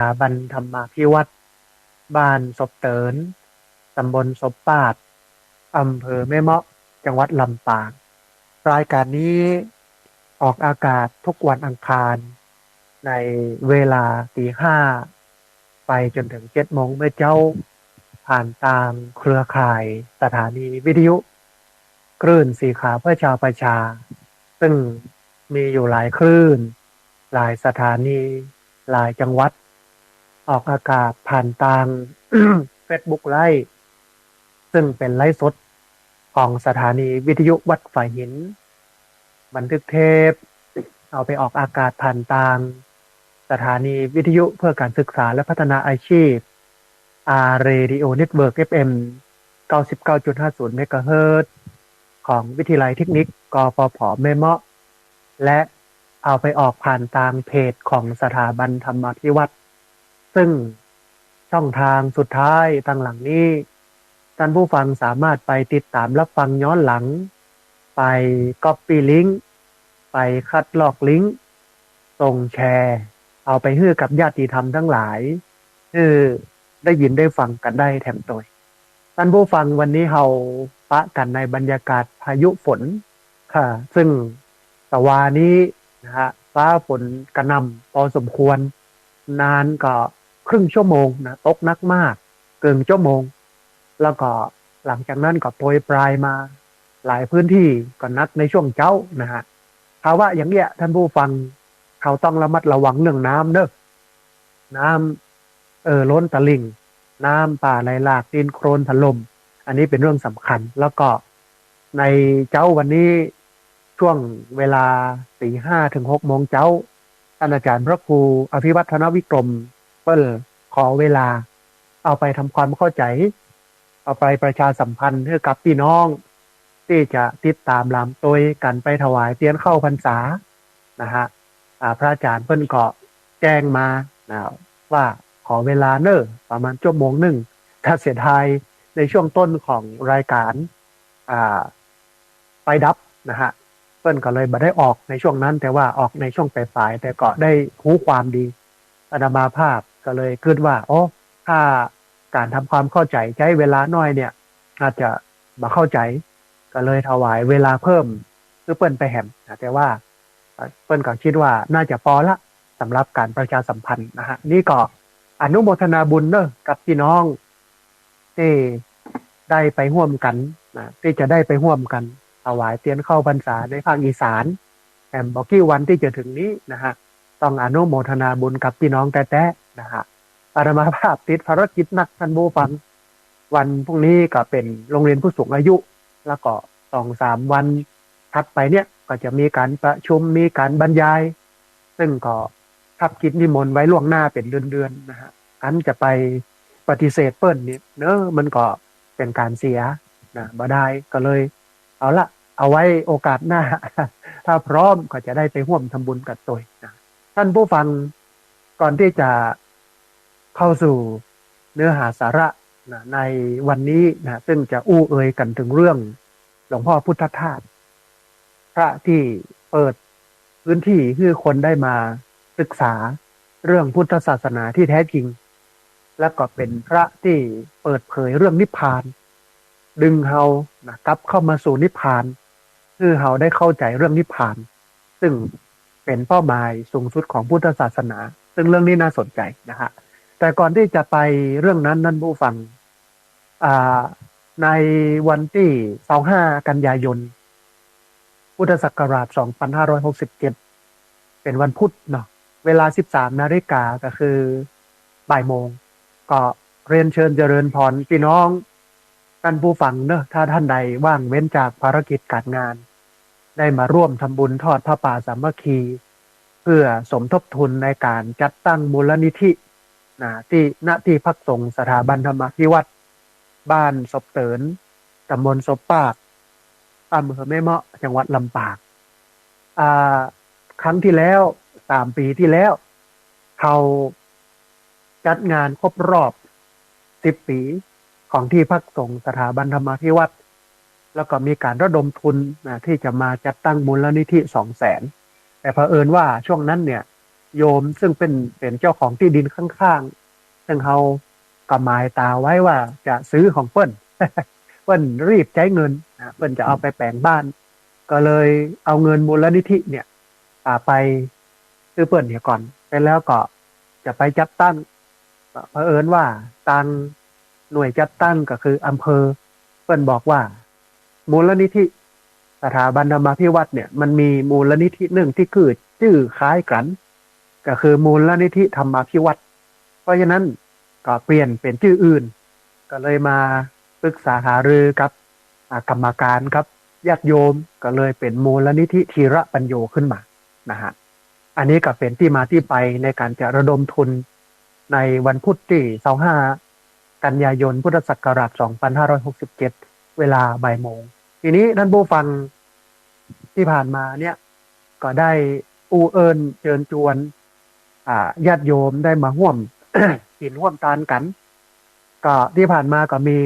สถาบันธรรมาภิวัตน์บ้านศพเตินตำบลศพปาดอำเภอแม่เมาะจังหวัดลำปางรายการนี้ออกอากาศทุกวันอังคารในเวลาตี 5ไปจนถึง7 โมงเมื่อเจ้าผ่านทางเครือข่ายสถานีวิทยุคลื่นสีขาวเพื่อชาวประชาซึ่งมีอยู่หลายคลื่นหลายสถานีหลายจังหวัดออกอากาศผ่านทาง Facebook ไลฟ์ซึ่งเป็นไลฟ์สดของสถานีวิทยุวัดฝายหินบันทึกเทปเอาไปออกอากาศผ่านทางสถานีวิทยุเพื่อการศึกษาและพัฒนาอาชีพ Radio Network FM 99.50 เมกะเฮิรตซ์ของวิทยาลัยเทคนิคกฟผแม่เมาะและเอาไปออกผ่านทางเพจของสถาบันธรรมาภิวัตน์ซึ่งช่องทางสุดท้ายทางหลังนี้ท่านผู้ฟังสามารถไปติดตามรับฟังย้อนหลังไปก๊อปปี้ลิงก์ไปคัดลอกลิงก์ส่งแชร์เอาไปให้กับญาติธรรมทั้งหลายได้ยินได้ฟังกันได้แถมตัวท่านผู้ฟังวันนี้เราปะกันในบรรยากาศพายุฝนค่ะซึ่งตะวานี้นะฮะฟ้าฝนกระหน่ำพอสมควรนานก็ครึ่งชั่วโมงนะตกหนักมากเกินชั่วโมงแล้วก็หลังจากนั้นก็โปรยปลายมาหลายพื้นที่ก็นักในช่วงเช้านะฮะภาวะอย่างเงี้ยท่านผู้ฟังเขาต้องระมัดระวังเรื่องน้ำเด้อน้ำล้นตลิ่งน้ำป่าไหลหลากดินโคลนถล่มอันนี้เป็นเรื่องสำคัญแล้วก็ในเช้าวันนี้ช่วงเวลาตี 5 ถึง 6 โมงเช้าท่านอาจารย์พระครูอภิวัฒนวิกรมเปิ้ลขอเวลาเอาไปทำความเข้าใจเอาไปประชาสัมพันธ์ให้กับพี่น้องที่จะติดตามลำตัวกันไปถวายเทียนเข้าพรรษานะฮะพระอาจารย์เปิ้ลก็แจ้งมานะว่าขอเวลาเนอะประมาณชั่วโมงหนึ่งถ้าเสียดายในช่วงต้นของรายการไฟดับนะฮะเปิ้ลก็เลยมาได้ออกในช่วงนั้นแต่ว่าออกในช่วงปลายๆแต่ก็ได้หูความดีอาตมาภาพก็เลยคิดว่าถ้าการทำความเข้าใจใช้เวลาน้อยเนี่ยอาจจะมาเข้าใจก็เลยถวายเวลาเพิ่มคือเปิ้ลไปแหมแต่ว่าเปิ้ลก็คิดว่าน่าจะพอละสำหรับการประชาสัมพันธ์นะฮะนี่ก็อนุโมทนาบุญเนอะกับพี่น้องที่ได้ไปร่วมกันนะที่จะได้ไปร่วมกันถวายเทียนเข้าพรรษาในภาคอีสานแอมบอกที่วันที่จะถึงนี้นะฮะต้องอนุโมทนาบุญกับพี่น้องแต่นะฮะอาตมาภาพติดภารกิจนักท่านผู้ฟังวันพรุ่งนี้ก็เป็นโรงเรียนผู้สูงอายุแล้วก็2-3 วันถัดไปเนี่ยก็จะมีการประชุมมีการบรรยายซึ่งก็ทับกิจนิมนต์ไว้ล่วงหน้าเป็นเดือนๆนะฮะอันจะไปปฏิเสธเปิ้ลนี่เนอะมันก็เป็นการเสียนะบ่ได้ก็เลยเอาละเอาไว้โอกาสหน้า ถ้าพร้อมก็จะได้ไปร่วมทำบุญกับตัวนะท่านผู้ฟังก่อนที่จะเข้าสู่เนื้อหาสาระนะในวันนี้นะซึ่งจะอู้เอ่ยกันถึงเรื่องหลวงพ่อพุทธทาสพระที่เปิดพื้นที่ให้คนได้มาศึกษาเรื่องพุทธศาสนาที่แท้จริงและก็เป็นพระที่เปิดเผยเรื่องนิพพานดึงเฮานะกลับเข้ามาสู่นิพพานคือเฮาได้เข้าใจเรื่องนิพพานซึ่งเป็นเป้าหมายสูงสุดของพุทธศาสนาซึ่งเรื่องนี้น่าสนใจนะฮะแต่ก่อนที่จะไปเรื่องนั้นนั่นผู้ฟังในวันที่25 กันยายนพุทธศักราช2567เป็นวันพุธเนาะเวลา 13 นาฬิกาก็คือบ่ายโมงก็เรียนเชิญเจริญพรพี่น้องท่านผู้ฟังเนอะถ้าท่านใดว่างเว้นจากภารกิจการงานได้มาร่วมทำบุญทอดผ้าป่าสามัคคีเพื่อสมทบทุนในการจัดตั้งมูลนิธิที่ณที่พักสงฆ์สถาบันธรรมาภิวัตน์บ้านศพเตินตำบลศพปากอำเภอแม่เมาะจังหวัดลำปางครั้งที่แล้ว3 ปีที่แล้วเขาจัดงานครบรอบ10 ปีของที่พักสงฆ์สถาบันธรรมาภิวัตน์แล้วก็มีการระดมทุนที่จะมาจัดตั้งมูลนิธิ200,000แต่เผอิญว่าช่วงนั้นเนี่ย โยมซึ่งเป็นเจ้าของที่ดินข้างๆซึ่งเขาก็หมายตาไว้ว่าจะซื้อของเปิ้น เปิ้นรีบใช้เงินเปิ้นจะเอาไปแปลงบ้าน ก็เลยเอาเงินมูลนิธิเนี่ยไปซื้อเปิ้นเนี่ยก่อนไปแล้วก็จะไปจัดตั้งเผอิญว่าทางหน่วยจัดตั้งก็คืออำเภอเปิ้นบอกว่ามูลนิธิสถาบันธรรมาภิวัตน์เนี่ยมันมีมูลนิธิหนึ่งที่คือชื่อคล้ายกันก็คือมูลนิธิธรรมาภิวัตน์เพราะฉะนั้นก็เปลี่ยนเป็นชื่ออื่นก็เลยมาปรึกษาหารือกับกรรมการครับญาติโยมก็เลยเป็นมูลนิธิธีระปัญโยขึ้นมานะฮะอันนี้ก็เป็นที่มาที่ไปในการจะระดมทุนในวันพุธที่25กันยายนพุทธศักราช2567เวลาบ่ายโมงทีนี้ท่านผู้ฟังที่ผ่านมาเนี่ยก็ได้เอิญเชิญชวนญาติโยมได้มาร่วม กินร่วมทานกันก็ที่ผ่านมาก็มี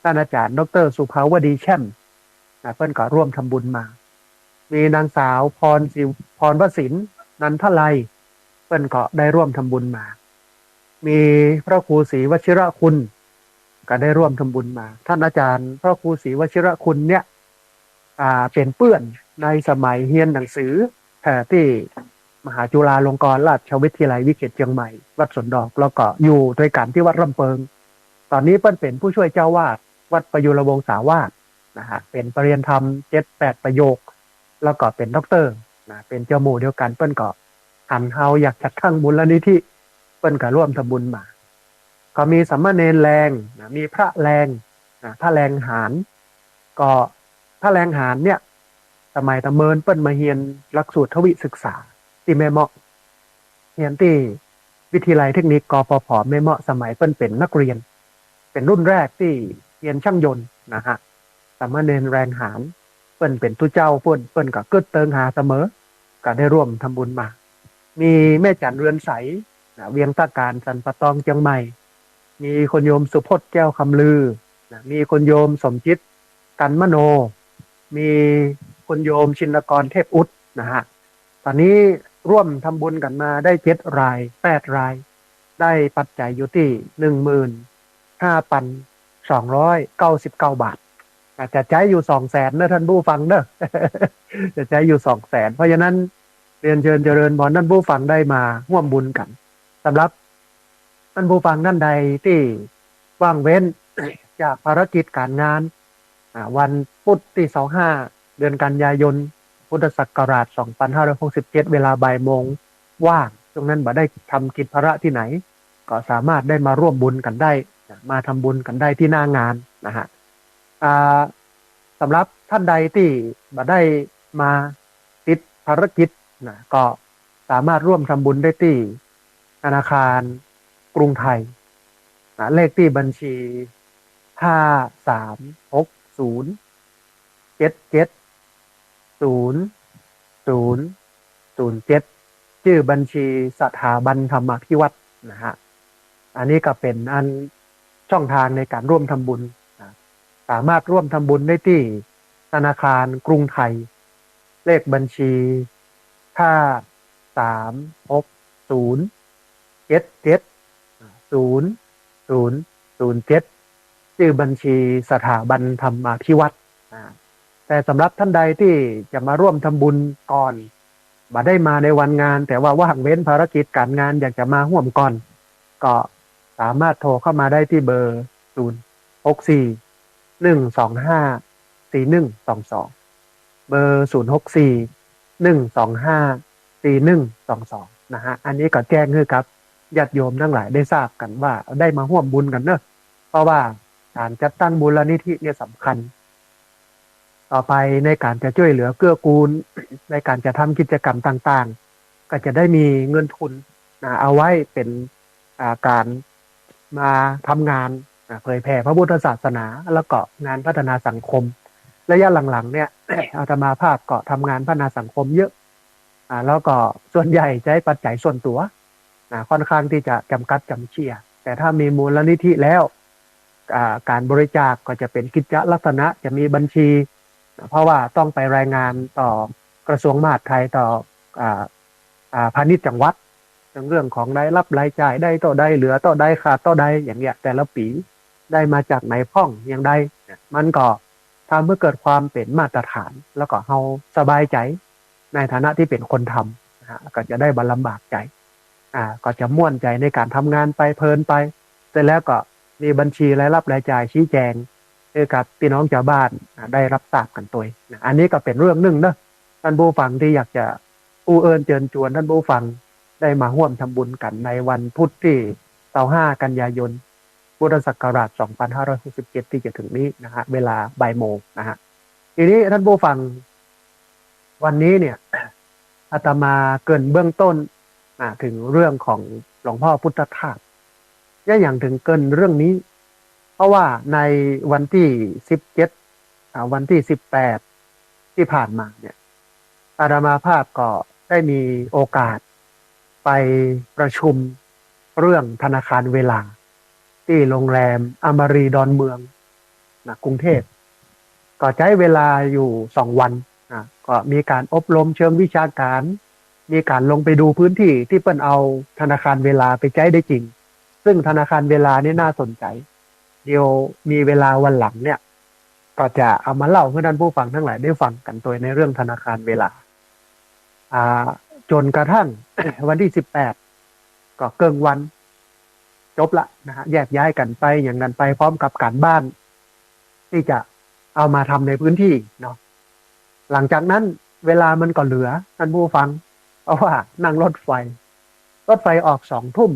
ท่านอาจารย์ดรสุภาวดีแช่มเพื่อนก็ร่วมทำบุญมามีนางสาวพรวสินนันทไลเพื่อนก็ได้ร่วมทำบุญมามีพระครูศรีวชิระคุณก็ได้ร่วมทำบุญมาท่านอาจารย์พระครูศรีวชิระคุณเนี่ยเป็นเพื่อนในสมัยเรียนหนังสือที่มหาจุฬาลงกรณราชวิทยาลัยวิเศษเชียงใหม่วัดสวนดอกแล้วก็อยู่ด้วยกันที่วัดลำเปิงตอนนี้เปิ้นเป็นผู้ช่วยเจ้าวาดวัดประยุรวงศาวาสนะฮะเป็นปรริญญาธรรม7-8ประโยคแล้วก็เป็นด็อกเตอร์นะเป็นเจ้าหมู่เดียวกันเปิ้นก็หันเฮาอยากจัดตั้งมูลนิธิเปิ้นก็ร่วมทำบุญมาก็มีสามเณรแรงนะมีพระแรงนะพระแรงหารก็พระแรงหารเนี่ยสมัยตะเมินเปิ้นมาเรียนหลักสูตรทวิศึกษาที่แม่เมาะเรียนที่วิทยาลัยเทคนิคกปภแม่เมาะสมัยเปิ้นเป็นนักเรียนเป็นรุ่นแรกที่เรียนช่างยนต์นะฮะสามเณรแรงหารเปิ้นเป็นตุเจ้าเปิ้นก็เกิดเติงหาเสมอก็ได้ร่วมทำบุญมามีแม่จันเรือนใสเวียงตะการสันปะตองเชียงใหม่มีคนโยมสุพจน์แก้วคำลือมีคนโยมสมจิตกันมโนมีคนโยมชินกรเทพอุดนะฮะตอนนี้ร่วมทำบุญกันมาได้7 ราย8 รายได้ปัจจัยอยู่ที่15,299 บาทอาจจะใช้อยู่200,000นะท่านผู้ฟังเนอะ จะใช้อยู่200,000เพราะฉะนั้นเรียนเชิญเจริญพรท่านผู้ฟังได้มาร่วมบุญกันสำหรับท่านผู้ฟังท่านใดที่ว่างเว้น จากภารกิจการงานวันพุธที่25เดือนกันยายนพุทธศักราช2567เวลาบ่ายโมงว่างตรงนั้นบ่ได้ทำกิจภาระที่ไหนก็สามารถได้มาร่วมบุญกันได้มาทำบุญกันได้ที่หน้างานนะฮะสำหรับท่านใดที่บ่ได้มาติดภารกิจก็สามารถร่วมทำบุญได้ที่ธนาคารกรุงไทยเลขที่บัญชี5360770007ชื่อบัญชีสถาบันธรรมาภิวัตน์นะฮะอันนี้ก็เป็นช่องทางในการร่วมทำบุญสามารถร่วมทำบุญได้ที่ธนาคารกรุงไทยเลขบัญชี5360770007ชื่อบัญชีสถาบันธรรมาภิวัตน์แต่สำหรับท่านใดที่จะมาร่วมทำบุญก่อนบ่ได้มาในวันงานแต่ว่าว่างเว้นภารกิจการงานอยากจะมาร่วมก่อนก็สามารถโทรเข้ามาได้ที่เบอร์064-125-4122เบอร์064-125-4122นะฮะอันนี้ก็แจ้งให้ครับญาติโยมทั้งหลายได้ทราบกันว่าได้มาร่วมบุญกันเนอะเพราะว่าการจัดตั้งมูลนิธิเนี่ยสำคัญต่อไปในการจะช่วยเหลือเกื้อกูลในการจะทำกิจกรรมต่างๆก็จะได้มีเงินทุนเอาไว้เป็นการมาทำงานเผยแผ่พระพุทธศาสนาแล้วก็งานพัฒนาสังคมระยะหลังๆเนี่ย อาตมาภาพก็ทำงานพัฒนาสังคมเยอะแล้วก็ส่วนใหญ่ใช้ปัจจัยส่วนตัวค่อนข้างที่จะจำกัดจำเชี่ยแต่ถ้ามีมูลนิธิแล้วการบริจาคก็จะเป็นกิจลักษณะจะมีบัญชีเพราะว่าต้องไปรายงานต่อกระทรวงมหาดไทยต่อพาณิชย์จังหวัด เรื่องของรายรับรายจ่ายได้ต่อได้เหลือต่อได้ขาดต่อได้อย่างเงี้ยแต่ละปีได้มาจากไหนพ้องอย่างใดมันก็ทำให้เกิดความเป็นมาตรฐานแล้วก็เฮาสบายใจในฐานะที่เป็นคนทำนะฮะก็จะได้บรรลำบากใจก็จะม่วนใจในการทำงานไปเพลินไปเสร็จแล้วก็มีบัญชีรายรับรายจ่ายชี้แจงให้กับพี่น้องชาวบ้านได้รับทราบกันตัวอันนี้ก็เป็นเรื่องหนึ่งนะท่านผู้ฟังที่อยากจะเอิญเชิญชวนท่านผู้ฟังได้มาร่วมทำบุญกันในวันพุธที่25 กันยายนพุทธศักราช2567ที่จะถึงนี้นะฮะเวลาบ่ายโมงนะฮะทีนี้ท่านผู้ฟังวันนี้เนี่ยอาตมาเกริ่นเบื้องต้นถึงเรื่องของหลวงพ่อพุทธทาสอย่างถึงเกริ่นเรื่องนี้เพราะว่าในวันที่17วันที่18ที่ผ่านมาเนี่ยอาตมาภาพก็ได้มีโอกาสไปประชุมเรื่องธนาคารเวลาที่โรงแรมอมรีดอนเมืองกรุงเทพก็ใช้เวลาอยู่2 วันก็มีการอบรมเชิงวิชาการมีการลงไปดูพื้นที่ที่เปิ้นเอาธนาคารเวลาไปใช้ได้จริงซึ่งธนาคารเวลานี่น่าสนใจเดี๋ยวมีเวลาวันหลังเนี่ยก็จะเอามาเล่าให้ท่านผู้ฟังทั้งหลายได้ฟังกันโดยในเรื่องธนาคารเวลาจนกระทั่ง วันที่18ก็เกิงวันจบละนะฮะแยกย้ายกันไปอย่างนั้นไปพร้อมกับการบ้านที่จะเอามาทำในพื้นที่เนาะหลังจากนั้นเวลามันก็เหลือท่านผู้ฟังเพราะว่านั่งรถไฟออก2 ทุ่ม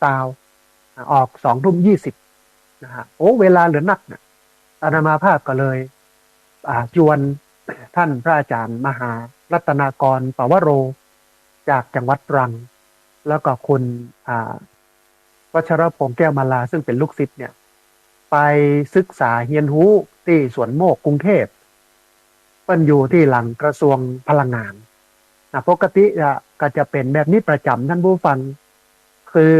ตาวออก2 ทุ่ม 20นะฮะโอ้เวลาเหลือนักเนี่ยอาตมาภาพก็เลยจวนท่านพระอาจารย์มหารัตนากรปวโรจากจังหวัดตรังแล้วก็คุณวัชรพงษ์แก้วมาลาซึ่งเป็นลูกศิษย์เนี่ยไปศึกษาเฮียนฮู้ที่สวนโมกกรุงเทพเปิ้นอยู่ที่หลังกระทรวงพลังงานปกติก็จะเป็นแบบนี้ประจำท่านผู้ฟังคือ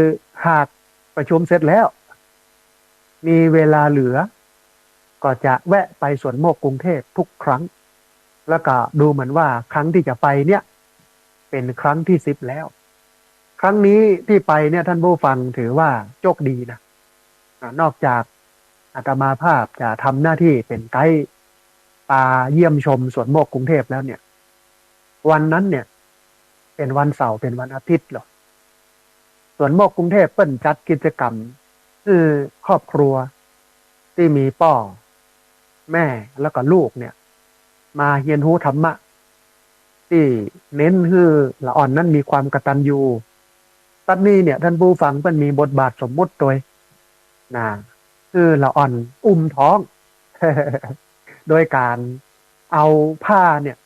หากประชุมเสร็จแล้วมีเวลาเหลือก็จะแวะไปสวนโมกกรุงเทพทุกครั้งแล้วก็ดูเหมือนว่าครั้งที่จะไปเนี่ยเป็นครั้งที่10แล้วครั้งนี้ที่ไปเนี่ยท่านผู้ฟังถือว่าโชคดีนะนอกจากอาตมาภาพจะทำหน้าที่เป็นไกด์พาเยี่ยมชมสวนโมกกรุงเทพแล้วเนี่ยวันนั้นเนี่ยเป็นวันเสาร์เป็นวันอาทิตย์หรอสวนโมกกรุงเทพเปิ้นจัดกิจกรรมคือครอบครัวที่มีพ่อแม่แล้วก็ลูกเนี่ยมาเรียนรู้ธรรมะที่เน้นคือละอ่อนนั้นมีความกตัญญูตอนนี้เนี่ยท่านผู้ฟังเปิ้นมีบทบาทสมมุติโดยคือละอ่อนอุ้มท้อง โดยการเอาผ้าเนี่ย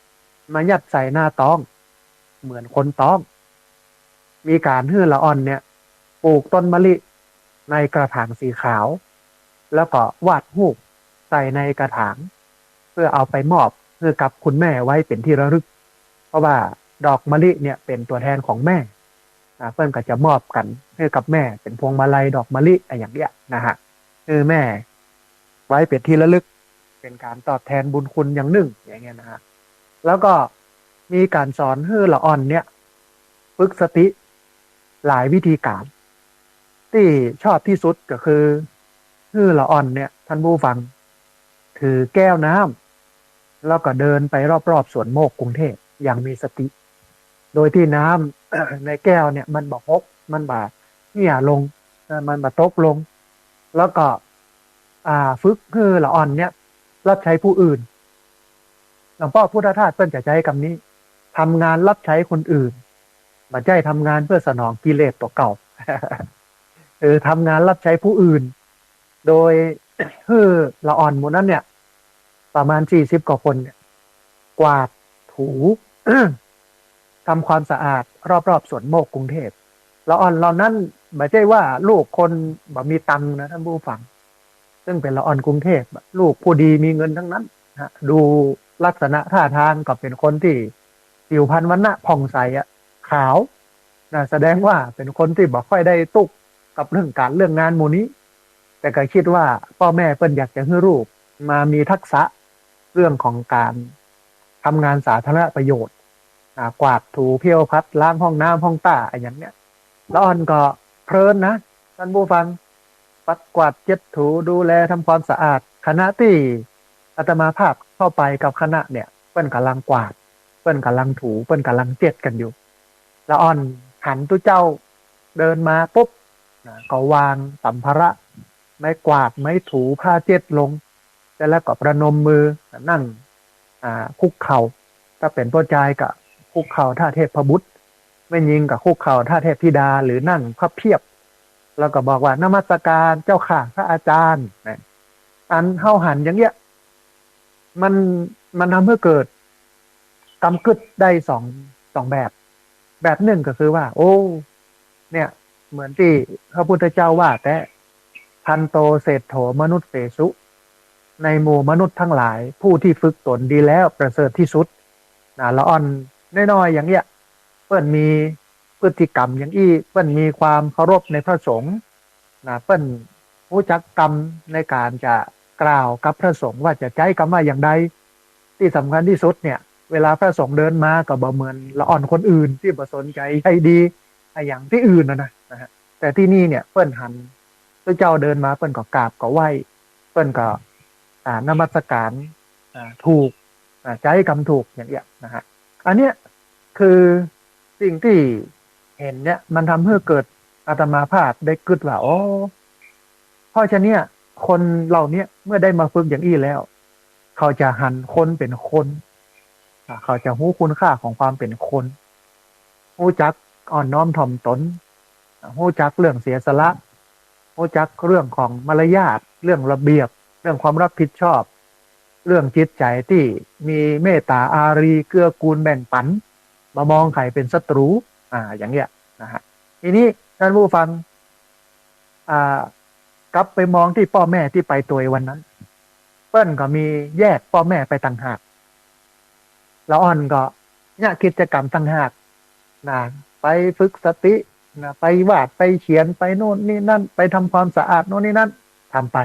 มายัดใส่หน้าท้องเหมือนคนท้องมีการฮื้อละอ่อนเนี่ยปลูกต้นมะลิในกระถางสีขาวแล้วก็วาดรูปใส่ในกระถางเพื่อเอาไปมอบเพื่อกับคุณแม่ไว้เป็นที่ระลึกเพราะว่าดอกมะลิเนี่ยเป็นตัวแทนของแม่เพื่อนก็จะมอบกันให้กับแม่เป็นพวงมาลัยดอกมะลิอย่างเงี้ยนะฮะคือแม่ไว้เป็นที่ระลึกเป็นการตอบแทนบุญคุณอย่างหนึ่งอย่างเงี้ยนะฮะแล้วก็มีการสอนให้ละอ่อนเนี่ยฝึกสติหลายวิธีการที่ชอบที่สุดก็คือฮื้อละอ่อนเนี่ยท่านผู้ฟังถือแก้วน้ำแล้วก็เดินไปรอบๆสวนโมกกรุงเทพอย่างมีสติโดยที่น้ำ ในแก้วเนี่ยมันบ่ฮกมันบ่เนี่ยลงมันบ่ตกลงแล้วก็ฝึกฮื้อละอ่อนเนี่ยรับใช้ผู้อื่นหลวงพ่อพุทธทาสเพิ่นจะใช้คำนี้ทำงานรับใช้คนอื่นบ่ใช่ทำงานเพื่อสนองกิเลสตัวเก่า ทำงานรับใช้ผู้อื่นโดยฮื้อละอ่อนหมดนั้นเนี่ยประมาณ40 กว่าคนเนี่ยกวาดถู ทำความสะอาดรอบๆสวนโมกกรุงเทพละอ่อนเหล่านั้นไม่ใช่ว่าลูกคนบ่มีตังค์นะท่านผู้ฟังซึ่งเป็นละอ่อนกรุงเทพลูกผู้ดีมีเงินทั้งนั้นนะดูลักษณะท่าทางก็เป็นคนที่ผิวพรรณวรรณะผ่องใสขาวนะแสดงว่าเป็นคนที่บ่ค่อยได้ตุกกับเรื่องงานหมู่นี้แต่ก็คิดว่าพ่อแม่เปิ้นอยากจะให้ลูกมามีทักษะเรื่องของการทำงานสาธารณประโยชน์กวาดถูเพี้ยวพัดล้างห้องน้ำห้องต้าอย่างเนี้ย แล้วอ่อนก็เพลินนะท่านผู้ฟังปัดกวาดเช็ดถูดูแลทำความสะอาดคณะที่อาตมาภาพเข้าไปกับคณะเนี่ยเปิ้นกำลังกวาดเปิ้นกำลังถูเปิ้นกำลังเจ็ดกันอยู่แล้วอ่อนหันตุเจ้าเดินมาปุ๊บนะก็วางสัมภาระไม้กวาดไม้ถูผ้าเจ็ดลงแล้วก็ประนมมือนั่งคุกเข่าถ้าเป็นพ่อชายก็คุกเข่าท่าเทพบุตรไม่ยิงกับคุกเข่าท่าเทพธิดาหรือนั่งพับเพียบแล้วก็บอกว่านมัสการเจ้าค่ะพระอาจารย์นะอันเข้าหันอย่างเงี้ยมันมันทำให้เกิดกำกึดได้สองแบบหนึ่งก็คือว่าโอ้เนี่ยเหมือนที่พระพุทธเจ้าว่าแต่พันโตเศรษโถมนุษย์เสสุในหมู่มนุษย์ทั้งหลายผู้ที่ฝึกตนดีแล้วประเสริฐที่สุดนะละอ่อนน้อยๆอย่างเงี้ยเปิ้นมีพฤติกรรมอย่างอี้เปิ้นมีความเคารพในพระสงฆ์นะเปิ้นรู้จักกรรมในการจะกล่าวกับพระสงฆ์ว่าจะใจกรรมว่าอย่างใดที่สำคัญที่สุดเนี่ยเวลาพระสงฆ์เดินมาก็บ่เหมือนละอ่อนคนอื่นที่บ่สนใจให้ดีอย่างที่อื่นนะฮะแต่ที่นี่เนี่ยเปิ้นหันพระเจ้าเดินมาเปิ้นก็กราบก็ไหว้เปิ้นก็นมัสการถูกใจกรรมถูกอย่างเงี้ยนะฮะอันเนี้ยคือสิ่งที่เห็นเนี่ยมันทำให้เกิดอาตมาภาพได้กึดว่าอ๋อเพราะฉะนั้นคนเหล่านี้เมื่อได้มาฝึกอย่างอี้แล้วเขาจะหันคนเป็นคนเขาจะรู้คุณค่าของความเป็นคนรู้จักอ่อนน้อมถ่อมตนรู้จักเรื่องเสียสละรู้จักเรื่องของมารยาทเรื่องระเบียบเรื่องความรับผิดชอบเรื่องจิตใจที่มีเมตตาอารีเกื้อกูลแบ่งปันมามองใครเป็นศัตรูอย่างเงี้ยนะฮะทีนี้ท่านผู้ฟังกลับไปมองที่พ่อแม่ที่ไปตัววันนั้นเปิ้ลก็มีแยกพ่อแม่ไปต่างหากแล้วอ่อนก็เนี่ยกิจกรรมต่างหากนะไปฝึกสตินะไปวาดไปเขียนไปโน่นนี่นั่นไปทำความสะอาดโน่นนี่นั่นทำไป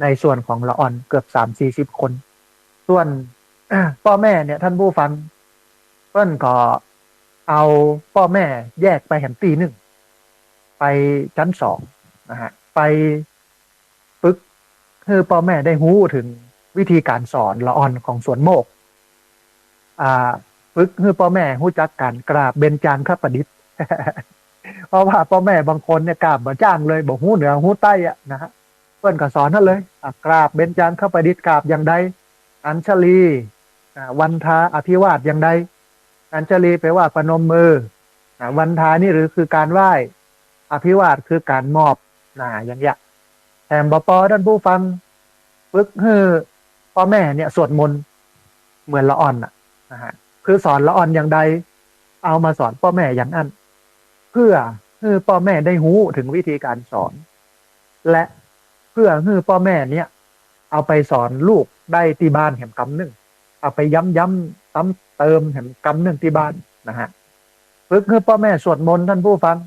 ในส่วนของละอ่อนเกือบ30-40 คนส่วนพ่อแม่เนี่ยท่านผู้ฟังเปิ้ลก็เอาพ่อแม่แยกไปแห่งตีหนึ่งไปชั้น2นะฮะไปฝึกให้พ่อแม่ได้รู้ถึงวิธีการสอนละอ่อนของสวนโมกฝึกให้พ่อแม่รู้จักการกราบเบญจางคประดิษฐ์ เพราะว่าพ่อแม่บางคนเนี่ยกราบบ่จ้างเลยบอกหูเหนือหูใต้อะนะฮะเปิ้นก็สอนนั่นเลยกราบเบญจางคประดิษฐ์กราบอย่างใดอัญชลีวันทาอภิวาทอย่างใดอัญชลีแปลว่าประนมมือวันทานี่หรือคือการไหว้อภิวาทคือการมอบอย่างเงี้ยแถมบปอท่านผู้ฟังฝึกให้พ่อแม่เนี่ยสวดมนต์เหมือนละอ่อนนะฮะคือสอนละอ่อนอย่างใดเอามาสอนพ่อแม่อย่างนั้นเพื่อให้พ่อแม่ได้รู้ถึงวิธีการสอนและเพื่อให้พ่อแม่เนี่ยเอาไปสอนลูกได้ที่บ้านแห่งกำหนึ่งเอาไปย้ำซ้ำเติมแห่งกำหนึ่งที่บ้านนะฮะฝึกให้พ่อแม่สวดมนต์ท่านผู้ฟัง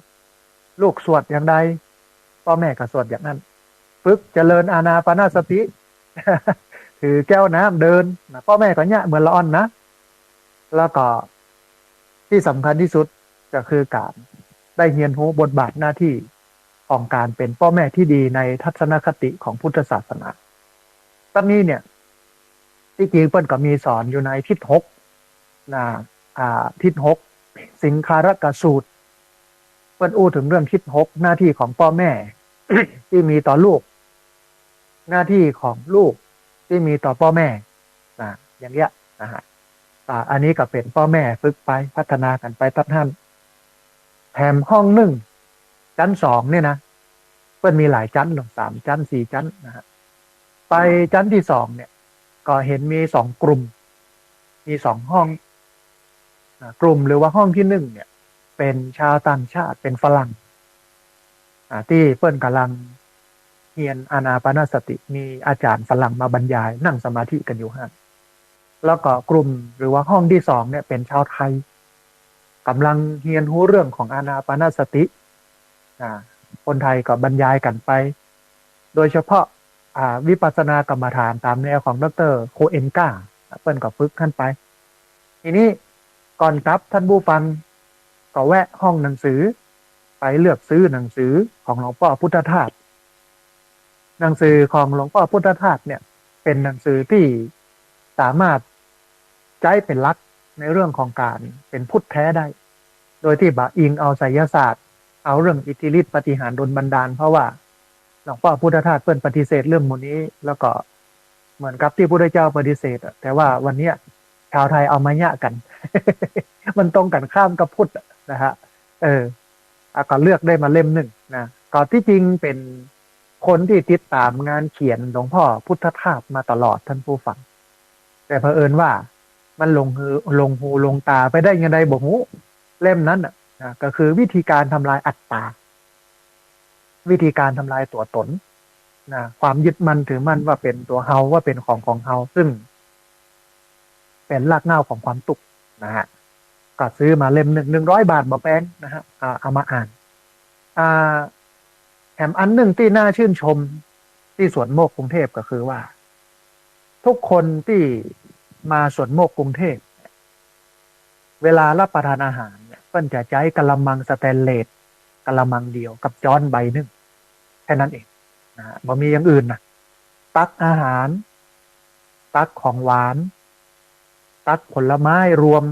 ลูกสวดอย่างใดพ่อแม่ก็สวดอย่างนั้นฝึกเจริญอานาปานสติ ถือแก้วน้ำเดินนะพ่อแม่ก็เนี่ยเหมือนละอ่อนนะแล้วก็ที่สำคัญที่สุดก็คือการได้เรียนรู้บทบาทหน้าที่ของการเป็นพ่อแม่ที่ดีในทัศนคติของพุทธศาสนาตอนนี้เนี่ยที่จริงเปิ้ลก็มีสอนอยู่ในทิศ6นะทิศ6สิงคารกสูตรเปิ้ลอู้ถึงเรื่องทิศ6หน้าที่ของพ่อแม่ ที่มีต่อลูกหน้าที่ของลูกที่มีต่อพ่อแม่อย่างเงี้ยนะฮะอันนี้ก็เป็นพ่อแม่ฝึกไปพัฒนากันไปตัดท่านแถมห้องชั้น2เนี่ยนะเปิ้ลมีหลายชั้นหรอก3ชั้น4ชั้นนะฮะไปชั้นที่2เนี่ยก็เห็นมี2กลุ่มมี2ห้องกลุ่มหรือว่าห้องที่1เนี่ยเป็นชาวต่างชาติเป็นฝรั่งที่เปิ้ลกำลังเรียนอานาปานสติมีอาจารย์ฝรั่งมาบรรยายนั่งสมาธิกันอยู่ห้างแล้วก็กลุ่มหรือว่าห้องที่2เนี่ยเป็นชาวไทยกำลังเรียนรู้เรื่องของอานาปานสติคนไทยก็บรรยายกันไปโดยเฉพาะวิปัสสนากรรมฐานตามแนวของดร.โคเอนกาเปิ้ลก็ฝึกขึ้นไปทีนี้ก่อนครับท่านผู้ฟังก็แวะห้องหนังสือ ไปเลือกซื้อหนังสือของหลวงพ่อพุทธทาสหนังสือของหลวงพ่อพุทธทาสเนี่ยเป็นหนังสือที่สามารถใช้เป็นหลักในเรื่องของการเป็นพุทธแท้ได้โดยที่บะอิงเอาไสยศาสตร์เอาเรื่องอิทธิฤทธิปาฏิหาริย์ดลบันดาลเพราะว่าหลวงพ่อพุทธทาสเปิ้นปฏิเสธเรื่องหมดนี้แล้วก็เหมือนกับที่พระพุทธเจ้าปฏิเสธแต่ว่าวันเนี้ยชาวไทยเอามาแยะกัน มันตรงกันข้ามกับพุทธนะฮะก็เลือกได้มาเล่มหนึ่งนะก็ที่จริงเป็นคนที่ติดตามงานเขียนหลวงพ่อพุทธทาสมาตลอดท่านผู้ฟังแต่เผอิญว่ามันลงหูลงตาไปได้ยังไงบอกหูเล่มนั้นนะก็คือวิธีการทำลายอัตตาวิธีการทำลายตัวตนนะความยึดมั่นถือมั่นว่าเป็นตัวเฮาว่าเป็นของเฮาซึ่งเป็นรากเหง้าของความตุกข์นะฮะก็ซื้อมาเล่ม100 บาทบ่แพงนะฮะเอามาอ่านแถมอันหนึ่งที่น่าชื่นชมที่สวนโมกกรุงเทพก็คือว่าทุกคนที่มาสวนโมกกรุงเทพเวลารับประทานอาหารเนี่ยเพิ่นจะใช้กะละมังสแตนเลสกะละมังเดียวกับจ้อนใบหนึ่งแค่นั้นเองนะฮะบ่มีอย่างอื่นนะตักอาหารตักของหวานตักผลไม้รวม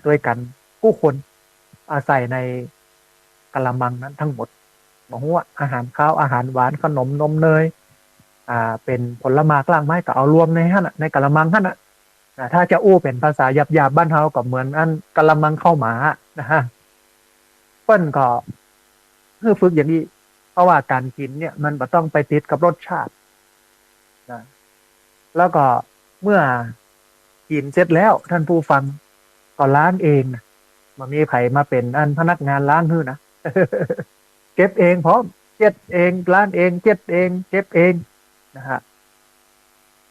ด้วยกันผู้คนอาศัยในกะละมังนั้นทั้งหมดบอกว่าอาหารข้าวอาหารหวานขนมนมเนยเป็นผลไม้กลางไม้ก็เอารวมในหั่นในกะละมังหั่นถ้าจะอู้เป็นภาษาหยาบๆบ้านเฮาก็เหมือนอันกะละมังข้าวหมานะฮะเปิ้นก็ฝึกอย่างนี้เพราะว่าการกินเนี่ยมันบ่ต้องไปติดกับรสชาตินะแล้วก็เมื่อกินเสร็จแล้วท่านผู้ฟังก็ล้างเองนะมันมีไผมาเป็นอันพนักงานล้างฮื้อนะ เก็บเองพร้อมเจ็ดเองล้างเองเจ็ดเองเก็บเองนะฮะ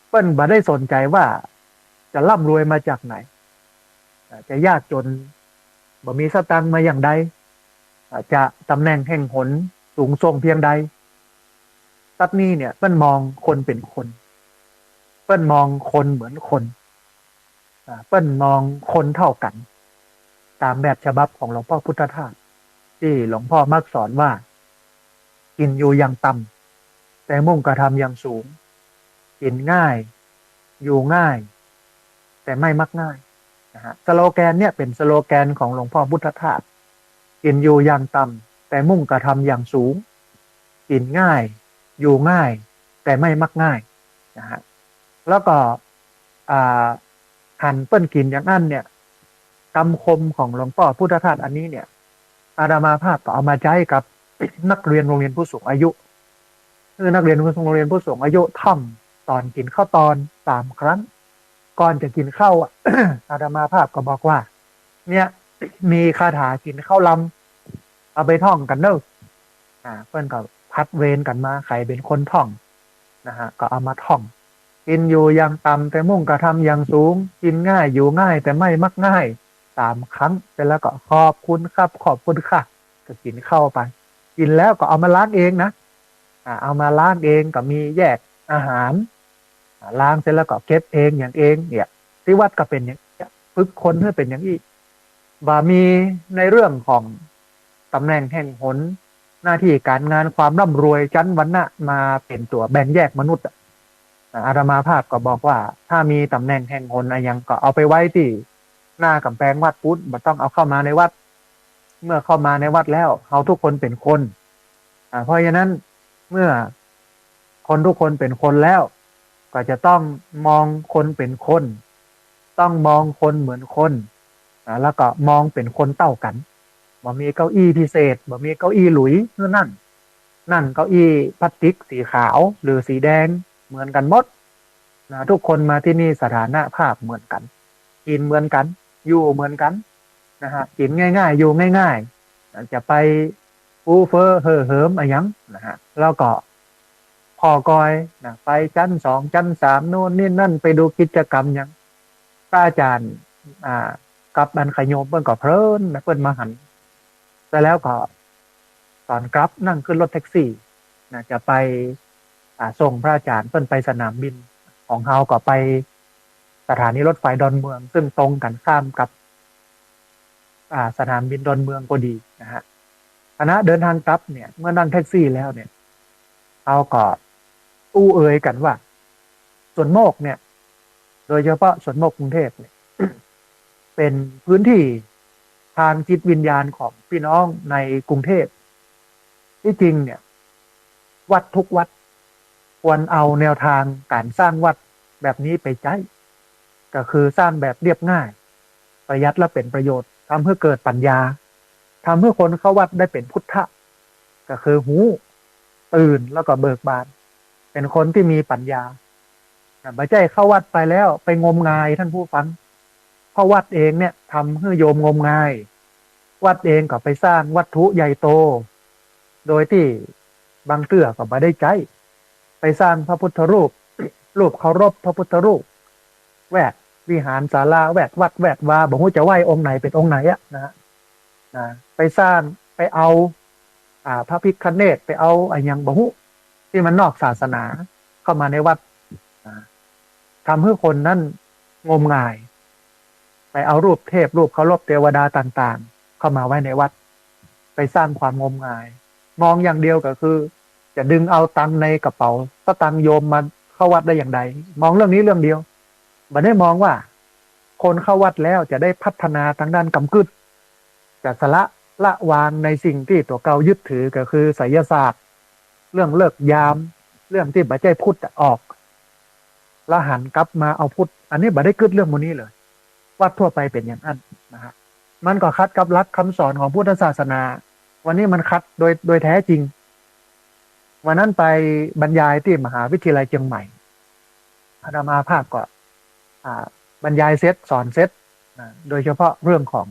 เปิ้นบ่ได้สนใจว่าจะร่ำรวยมาจากไหนจะยากจนบ่มีสตังค์มาอย่างใดจะตำแหน่งแห่งหนสูงส่งเพียงใดตัดนี้เนี่ยเปิ้นมองคนเป็นคนเปิ้นมองคนเหมือนคนเปิ้นมองคนเท่ากันตามแบบฉบับของหลวงพ่อพุทธทาสที่หลวงพ่อมักสอนว่ากินอยู่อย่างต่ำแต่มุ่งกระทำอย่างสูงกินง่ายอยู่ง่ายแต่ไม่มักง่ายนะฮะสโลแกนเนี่ยเป็นสโลแกนของหลวงพ่อพุทธทาสกินอยู่อย่างต่ำแต่มุ่งกระทำอย่างสูงกินง่ายอยู่ง่ายแต่ไม่มักง่ายนะฮะแล้วก็หันเปิ้นกินอย่างนั้นเนี่ยคำคมของหลวงพ่อพุทธทาสอันนี้เนี่ยอาตมาภาพก็เอามาใช้กับนักเรียนโรงเรียนผู้สูงอายุคือนักเรียนโรงเรียนผู้สูงอายุท่องตอนกินข้าวตอน3 ครั้งก่อนจะกินข้าว อาตมาภาพก็บอกว่าเนี่ยมีคาถากินข้าวลำเอาไปท่องกันเนอะเพื่อนก็พัดเวรกันมาใครเป็นคนท่องนะฮะก็เอามาท่องกินอยู่อย่างต่ำแต่มุ่งกระทำอย่างสูงกินง่ายอยู่ง่ายแต่ไม่มักง่าย3 ครั้งเสร็จแล้วก็ขอบคุณครับขอบคุณค่ะก็กินข้าวไปกินแล้วก็เอามาล้างเองนะเอามาล้างเองก็มีแยกอาหารล้างเสร็จแล้วก็เก็บเองอย่างเองเนี่ยที่วัดก็เป็นอย่างนี้ฝึกคนให้เป็นอย่างนี้บ่ามีในเรื่องของตำแหน่งแห่งหนหน้าที่การงานความร่ำรวยชั้นวรรณะมาเป็นตัวแบ่งแยกมนุษย์อาตมาภาพก็บอกว่าถ้ามีตำแหน่งแห่งหนอะไรยังก็เอาไปไว้ที่หน้ากำแพงวัดพุทธบ่ต้องเอาเข้ามาในวัดเมื่อเข้ามาในวัดแล้วเขาทุกคนเป็นคนเพราะฉะนั้นเมื่อคนทุกคนเป็นคนแล้วก็จะต้องมองคนเป็นคนต้องมองคนเหมือนคนแล้วก็มองเป็นคนเต้ากันบ่มีเก้าอี้พิเศษบ่มีเก้าอี้หลุยเพื่อนั่นเก้าอี้พลาสติกสีขาวหรือสีแดงเหมือนกันหมดทุกคนมาที่นี่สถานะภาพเหมือนกันกินเหมือนกันอยู่เหมือนกันนะฮะกินง่ายๆอยู่ง่ายๆจะไปฟูเฟอเห่อเหิมอะไรยังนะฮะแล้วก็พอกอยนะไปชั้น2ชั้น3โน่นนี่นั่นไปดูกิจกรรมยังพระอาจารย์กับบันขยมเปิ้นก็เพลินนะเปิ้นมาหันแต่แล้วก็ตอนกลับนั่งขึ้นรถแท็กซี่นะจะไปส่งพระอาจารย์เปิ้นไปสนามบินของเฮาก็ไปสถานีรถไฟดอนเมืองซึ่งตรงกันข้ามกับสนามบินดอนเมืองพอดีนะฮะ คณะเดินทางกลับเนี่ยเมื่อนั่งแท็กซี่แล้วเนี่ยเอาก็อู้เอ่ยกันว่าสวนโมกเนี่ยโดยเฉพาะสวนโมกกรุงเทพเนี่ยเป็นพื้นที่ทางจิตวิญญาณของพี่น้องในกรุงเทพที่จริงเนี่ยวัดทุกวัดควรเอาแนวทางการสร้างวัดแบบนี้ไปใช้ก็คือสร้างแบบเรียบง่ายประหยัดและเป็นประโยชน์ทำให้เกิดปัญญาทำให้คนเข้าวัดได้เป็นพุทธะก็คือหูตื่นแล้วก็เบิกบานเป็นคนที่มีปัญญาไม่ใช่เข้าวัดไปแล้วไปงมงายท่านผู้ฟังเพราะวัดเองเนี่ยทำให้โยมงมงายวัดเองก็ไปสร้างวัตถุใหญ่โตโดยที่บางเตื้อก็ไม่ได้ใจไปสร้างพระพุทธรูปรูปเคารพพระพุทธรูปแวดวิหารศาลาแวดวัดแวดวาบอกว่าจะไหว้องค์ไหนเป็นองค์ไหนอะนะไปสร้างไปเอาพระพิฆเนศไปเอาอะไรอย่างบอกว่าที่มันนอกศาสนาเข้ามาในวัดทำให้คนนั้นงมงายไปเอารูปเทพรูปเคารพเทวดาต่างๆเข้ามาไว้ในวัดไปสร้างความงมงายมองอย่างเดียวก็คือจะดึงเอาตังในกระเป๋าก็ตังโยมมาเข้าวัดได้อย่างใดมองเรื่องนี้เรื่องเดียวไม่ได้มองว่าคนเข้าวัดแล้วจะได้พัฒนาทางด้านกำกึศจะละวางในสิ่งที่ตัวเก่ายึดถือก็คือไสยศาสตร์เรื่องเลิกยามเรื่องที่บัจจัยพุทธออกแล้วหันกลับมาเอาพุทธอันนี้บัได้กึศเรื่องมูนี้เลยวัดทั่วไปเป็นอย่างนั้นนะฮะมันก็คัดกับหลักคำสอนของพุทธศาสนาวันนี้มันคัดโดยแท้จริงวันนั้นไปบรรยายที่มหาวิทยาลัยเชียงใหม่อาตมาภาพก็บรรยายเซตสอนเซตโดยเฉพาะเรื่องของ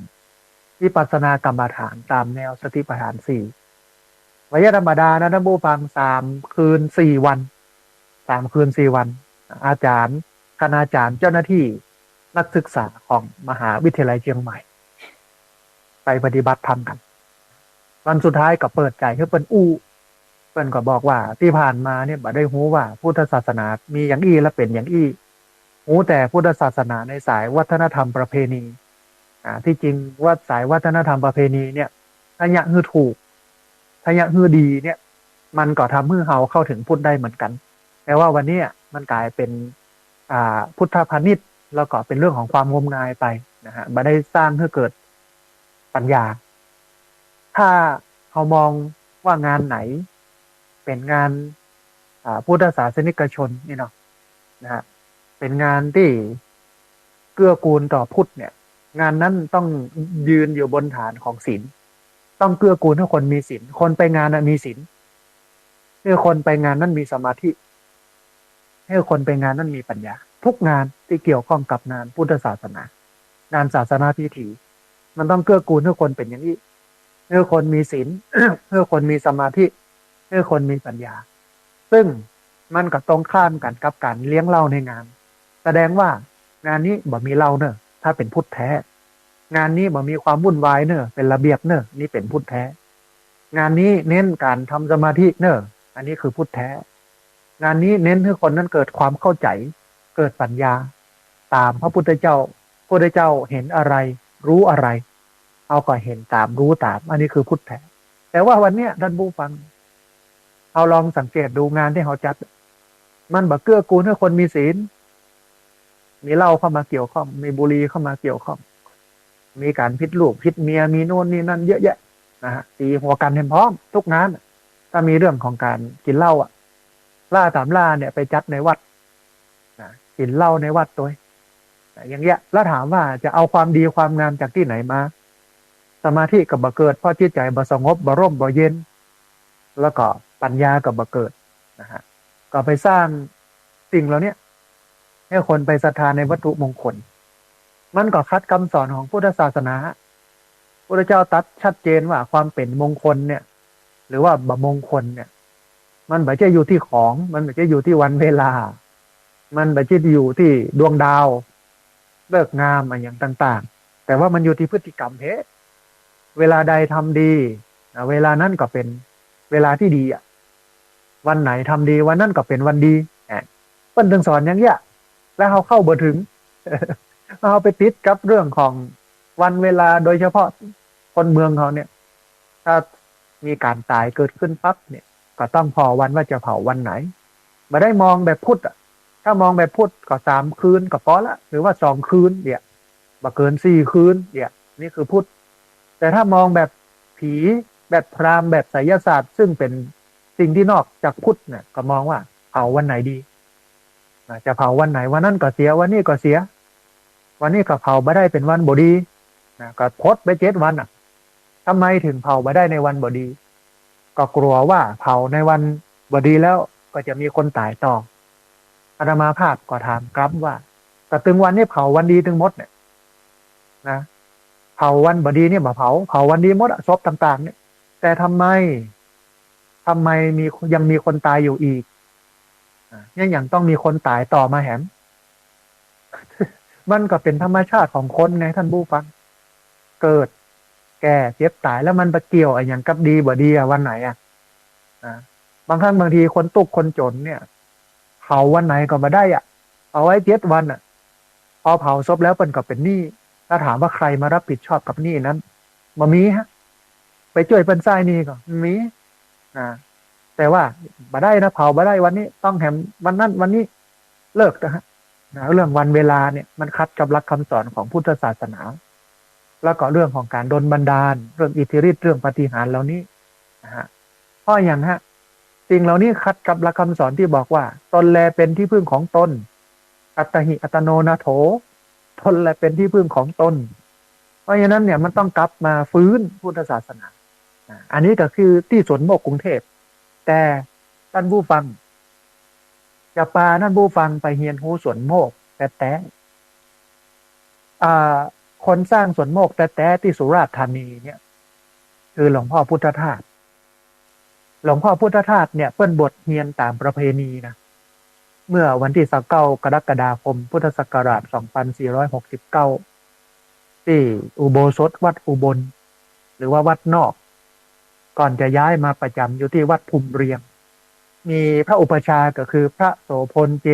วิปัสสนากรรมฐานตามแนวสติปัฏฐานสี่วิยธรรมดานะท่านผู้ฟัง3 คืน 4 วัน3 คืน 4 วันอาจารย์คณาจารย์เจ้าหน้าที่นักศึกษาของมหาวิทยาลัยเชียงใหม่ไปปฏิบัติธรรมกันวันสุดท้ายก็เปิดใจให้เปิ้นเปิ้นก็บอกว่าที่ผ่านมาเนี่ยบ่ได้รู้ว่าพุทธศาสนามีอย่างอี้และเป็นอย่างอี้รู้แต่พุทธศาสนาในสายวัฒนธรรมประเพณีที่จริงว่าสายวัฒนธรรมประเพณีเนี่ยถ้าอยากฮือถูกถ้าอยากฮือดีเนี่ยมันก็ทำให้เราเข้าถึงพุทธได้เหมือนกันแต่ว่าวันนี้มันกลายเป็นพุทธพาณิชย์แล้วก็เป็นเรื่องของความงมงายไปนะฮะบ่ได้สร้างให้เกิดปัญญาถ้าเรามองว่างานไหนเป็นงานพุทธศาสนิกชนนี่เนาะนะฮะเป็นงานที่เกื้อกูลต่อพุทธเนี่ยงานนั้นต้องยืนอยู่บนฐานของศีลต้องเกื้อกูลให้คนมีศีลคนไปงานมีศีลให้คนไปงานนั้นมีสมาธิให้คนไปงานนั้นมีปัญญาทุกงานที่เกี่ยวข้องกับงานพุทธศาสนางานศาสนาพิธีมันต้องเกื้อกูลให้คนเป็นอย่างนี้ให้คนมีศีลให้คนมีสมาธิให้คนมีปัญญาซึ่งมันก็ตรงข้ามกันกับการเลี้ยงเหล้าในงานแสดงว่างานนี้บ่มีเหล้าเนอะถ้าเป็นพุทธแท้งานนี้บ่มีความวุ่นวายเนอะเป็นระเบียบเนอะนี่เป็นพุทธแท้งานนี้เน้นการทำสมาธิเนอะอันนี้คือพุทธแท้งานนี้เน้นให้คนนั้นเกิดความเข้าใจเกิดปัญญาตามพระพุทธเจ้าเห็นอะไรรู้อะไรเอาก็เห็นตามรู้ตามอันนี้คือพุทธแท้แต่ว่าวันเนี้ยท่านผู้ฟังเอาลองสังเกตดูงานที่เขาจัดมันบ่เกื้อกูลให้คนมีศีลมีเหล้าเข้ามาเกี่ยวข้องมีบุหรี่เข้ามาเกี่ยวข้องมีการพิษลูกพิษเมียมีโน่นนี่นั่นเยอะแยะนะฮะตีหัวกันเห็นพร้อมทุกงานถ้ามีเรื่องของการกินเหล้าล่าตามล่าเนี่ยไปจัดในวัดกินเหล้าในวัดตัวอย่างเงี้ยแล้วถามว่าจะเอาความดีความงามจากที่ไหนมาสมาธิกับบ่เกิดเพราะจิตใจบ่สงบบ่ร่มบ่เย็นแล้วก็ปัญญากับบ่เกิดนะฮะก็ไปสร้างสิ่งเหล่านี้ให้คนไปศรัทธาในวัตถุมงคลมันก็คัดคำสอนของพุทธศาสนาพระเจ้าตัดชัดเจนว่าความเป็นมงคลเนี่ยหรือว่าบมงคลเนี่ยมันไม่ใช่อยู่ที่ของมันไม่ใช่อยู่ที่วันเวลามันไม่ใช่อยู่ที่ดวงดาวเลิกงามอะไรอย่างต่างๆแต่ว่ามันอยู่ที่พฤติกรรมเวลาใดทำดีเวลานั้นก็เป็นเวลาที่ดีวันไหนทำดีวันนั้นก็เป็นวันดีเปิ้นถึงสอนอย่างเงี้ยแล้วเขาเข้าบ่ถึง เอาไปติดกับเรื่องของวันเวลาโดยเฉพาะคนเมืองเขาเนี่ยถ้า มีการตายเกิดขึ้นปั๊บเนี่ยก็ต้องพอวันว่าจะเผาวันไหนไม่ได้มองแบบพุทธอ่ะถ้ามองแบบพุทธก็3 คืนก็พอละหรือว่า2 คืนเนี่ยบ่เกิน4 คืนเนี่ยนี่คือพุทธแต่ถ้ามองแบบผีแบบพราหมณ์แบบไสยศาสตร์ซึ่งเป็นสิ่งที่นอกจากพุทธเนี่ยก็มองว่าเผาวันไหนดีจะเผาวันไหนวันนั้นก็เสียวันนี้ก็เสียวันนี้ก็เผาไม่ได้เป็นวันบดีก็พดไป7 วันทำไมถึงเผาไม่ได้ในวันบดีก็กลัวว่าเผาในวันบดีแล้วก็จะมีคนตายต่ออาตมาภาพก็ถามกลับว่าแต่ตึงวันนี้เผาวันดีถึงหมดเนี่ยนะเผาวันบดีเนี่ยมาเผาวันดีหมดศพต่างๆเนี่ยแต่ทำไมยังมีคนตายอยู่อีกยังต้องมีคนตายต่อมาแหมมันก็เป็นธรรมชาติของคนไงท่านผู้ฟังเกิดแก่เจ็บตายแล้วมันไปเกี่ยวอะไรอย่างกับดีบ่ดีวันไหนบางครั้งบางทีคนตุกคนจนเนี่ยเผาวันไหนก็มาได้เอาไว้7 วันพอเผาศพแล้วเป็นก็เป็นหนี้ถ้าถามว่าใครมารับผิดชอบกับหนี้นั้นมามีฮะไปช่วยเป็นไส้หนี้ก็มีนะแต่ว่ามาได้นะเผามาได้วันนี้ต้องแหมวันนั้นวันนี้เลิกนะฮะเรื่องวันเวลาเนี่ยมันขัดกับหลักคำสอนของพุทธศาสนาแล้วก็เรื่องของการดลบันดาลเรื่องอิทธิฤทธิ์เรื่องปาฏิหาริย์เหล่านี้นะฮะเพราะอย่างสิ่งเหล่านี้ขัดกับหลักคำสอนที่บอกว่าตนแลเป็นที่พึ่งของตนอัตหิอัตโนนาโถตนแลเป็นที่พึ่งของตนเพราะฉะนั้นเนี่ยมันต้องกลับมาฟื้นพุทธศาสนาอันนี้ก็คือที่สวนโมกกรุงเทพแต่ท่านผู้ฟังจะปาท่านผู้ฟังไปเฮียนหูสวนโมกแต่คนสร้างสวนโมกแต่ที่สุราษฎร์ธานีเนี่ยคือหลวงพ่อพุทธทาสหลวงพ่อพุทธทาสเนี่ยเปิ้นบทเฮียนตามประเพณีนะเมื่อวันที่29 กรกฎาคมพุทธศักราช2469ที่อุโบสถวัดอุบลหรือว่าวัดนอกก่อนจะย้ายมาประจำอยู่ที่วัดภูมิเรียงมีพระอุปชาก็คือพระโสพลเ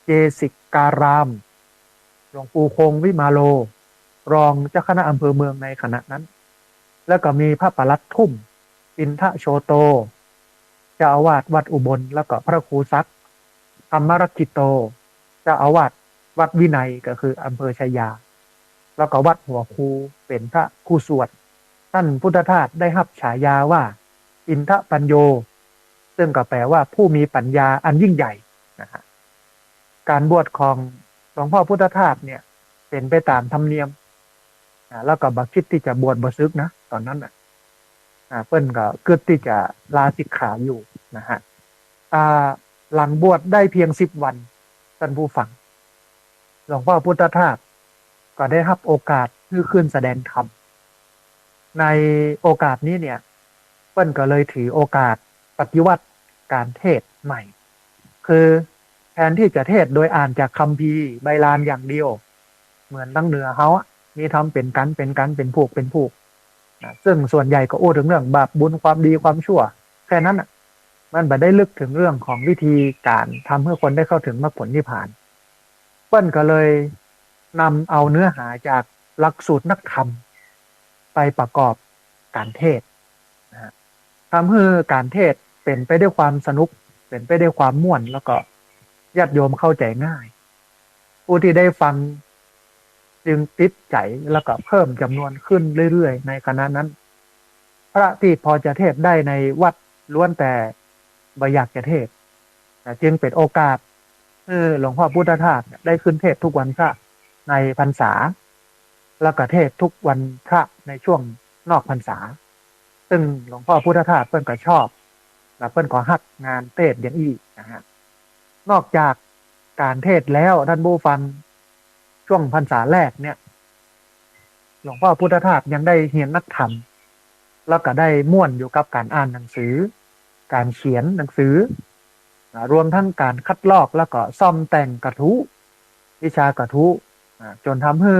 จสิการามหลวงปู่คงวิมาโลรองเจ้าคณะอำเภอเมืองในขณะนั้นแล้วก็มีพระปลัดทุ่มอินทโชโตเจ้าอาวาสวัดอุบลแล้วก็พระครูซักธรรมรักขิโตเจ้าอาวาสวัดวินัยก็คืออำเภอชัยยาแล้วก็วัดหัวคูเป็นพระครูสวดท่านพุทธทาสได้รับฉายาว่าอินทปัญโยซึ่งก็แปลว่าผู้มีปัญญาอันยิ่งใหญ่นะฮะการบวชของหลวงพ่อพุทธทาสเนี่ยเป็นไปตามธรรมเนียมแล้วก็บักคิดที่จะบวชบ่ซึกนะตอนนั้นเปิ้นก็เกิดที่จะลาสิกขาอยู่นะฮะหลังบวชได้เพียง10 วันท่านผู้ฟังหลวงพ่อพุทธทาสก็ได้รับโอกาสที่ขึ้นแสดงธรรมในโอกาสนี้เนี่ยเปิ้นก็เลยถือโอกาสปฏิวัติการเทศใหม่คือแทนที่จะเทศโดยอ่านจากคัมภีร์ใบลานอย่างเดียวเหมือนตั้งเหนือเขามีทำเป็นเป็นผูกซึ่งส่วนใหญ่ก็โอ้ถึงเรื่องบาปบุญความดีความชั่วแค่นั้นมันไม่ได้ลึกถึงเรื่องของวิธีการทำให้คนได้เข้าถึงมรรคผลนิพพานเปิ้ลก็เลยนำเอาเนื้อหาจากหลักสูตรนักธรรมไปประกอบการเทศทำให้การเทศเป็นไปด้วยความสนุกเป็นไปด้วยความม่วนแล้วก็ญาติโยมเข้าใจง่ายผู้ที่ได้ฟังจึงติดใจแล้วก็เพิ่มจำนวนขึ้นเรื่อยๆในคณะนั้นพระที่พอจะเทศได้ในวัดล้วนแต่บ่อยากจะเทศจึงเป็นโอกาสหลวงพ่อพุทธทาสได้ขึ้นเทศทุกวันพระในพรรษาแล้วก็เทศทุกวันพระในช่วงนอกพรรษาซึ่งหลวงพ่อพุทธทาสเพิ่นก็ชอบและเพิ่นก็ฮักงานเทศอย่างอีกนะฮะนอกจากการเทศแล้วท่านผู้ฟังช่วงพรรษาแรกเนี่ยหลวงพ่อพุทธทาสยังได้เรียนนักธรรมแล้วก็ได้ม่วนอยู่กับการอ่านหนังสือการเขียนหนังสือรวมทั้งการคัดลอกแล้วก็ซ่อมแต่งกระทู้วิชากระทู้จนทำให้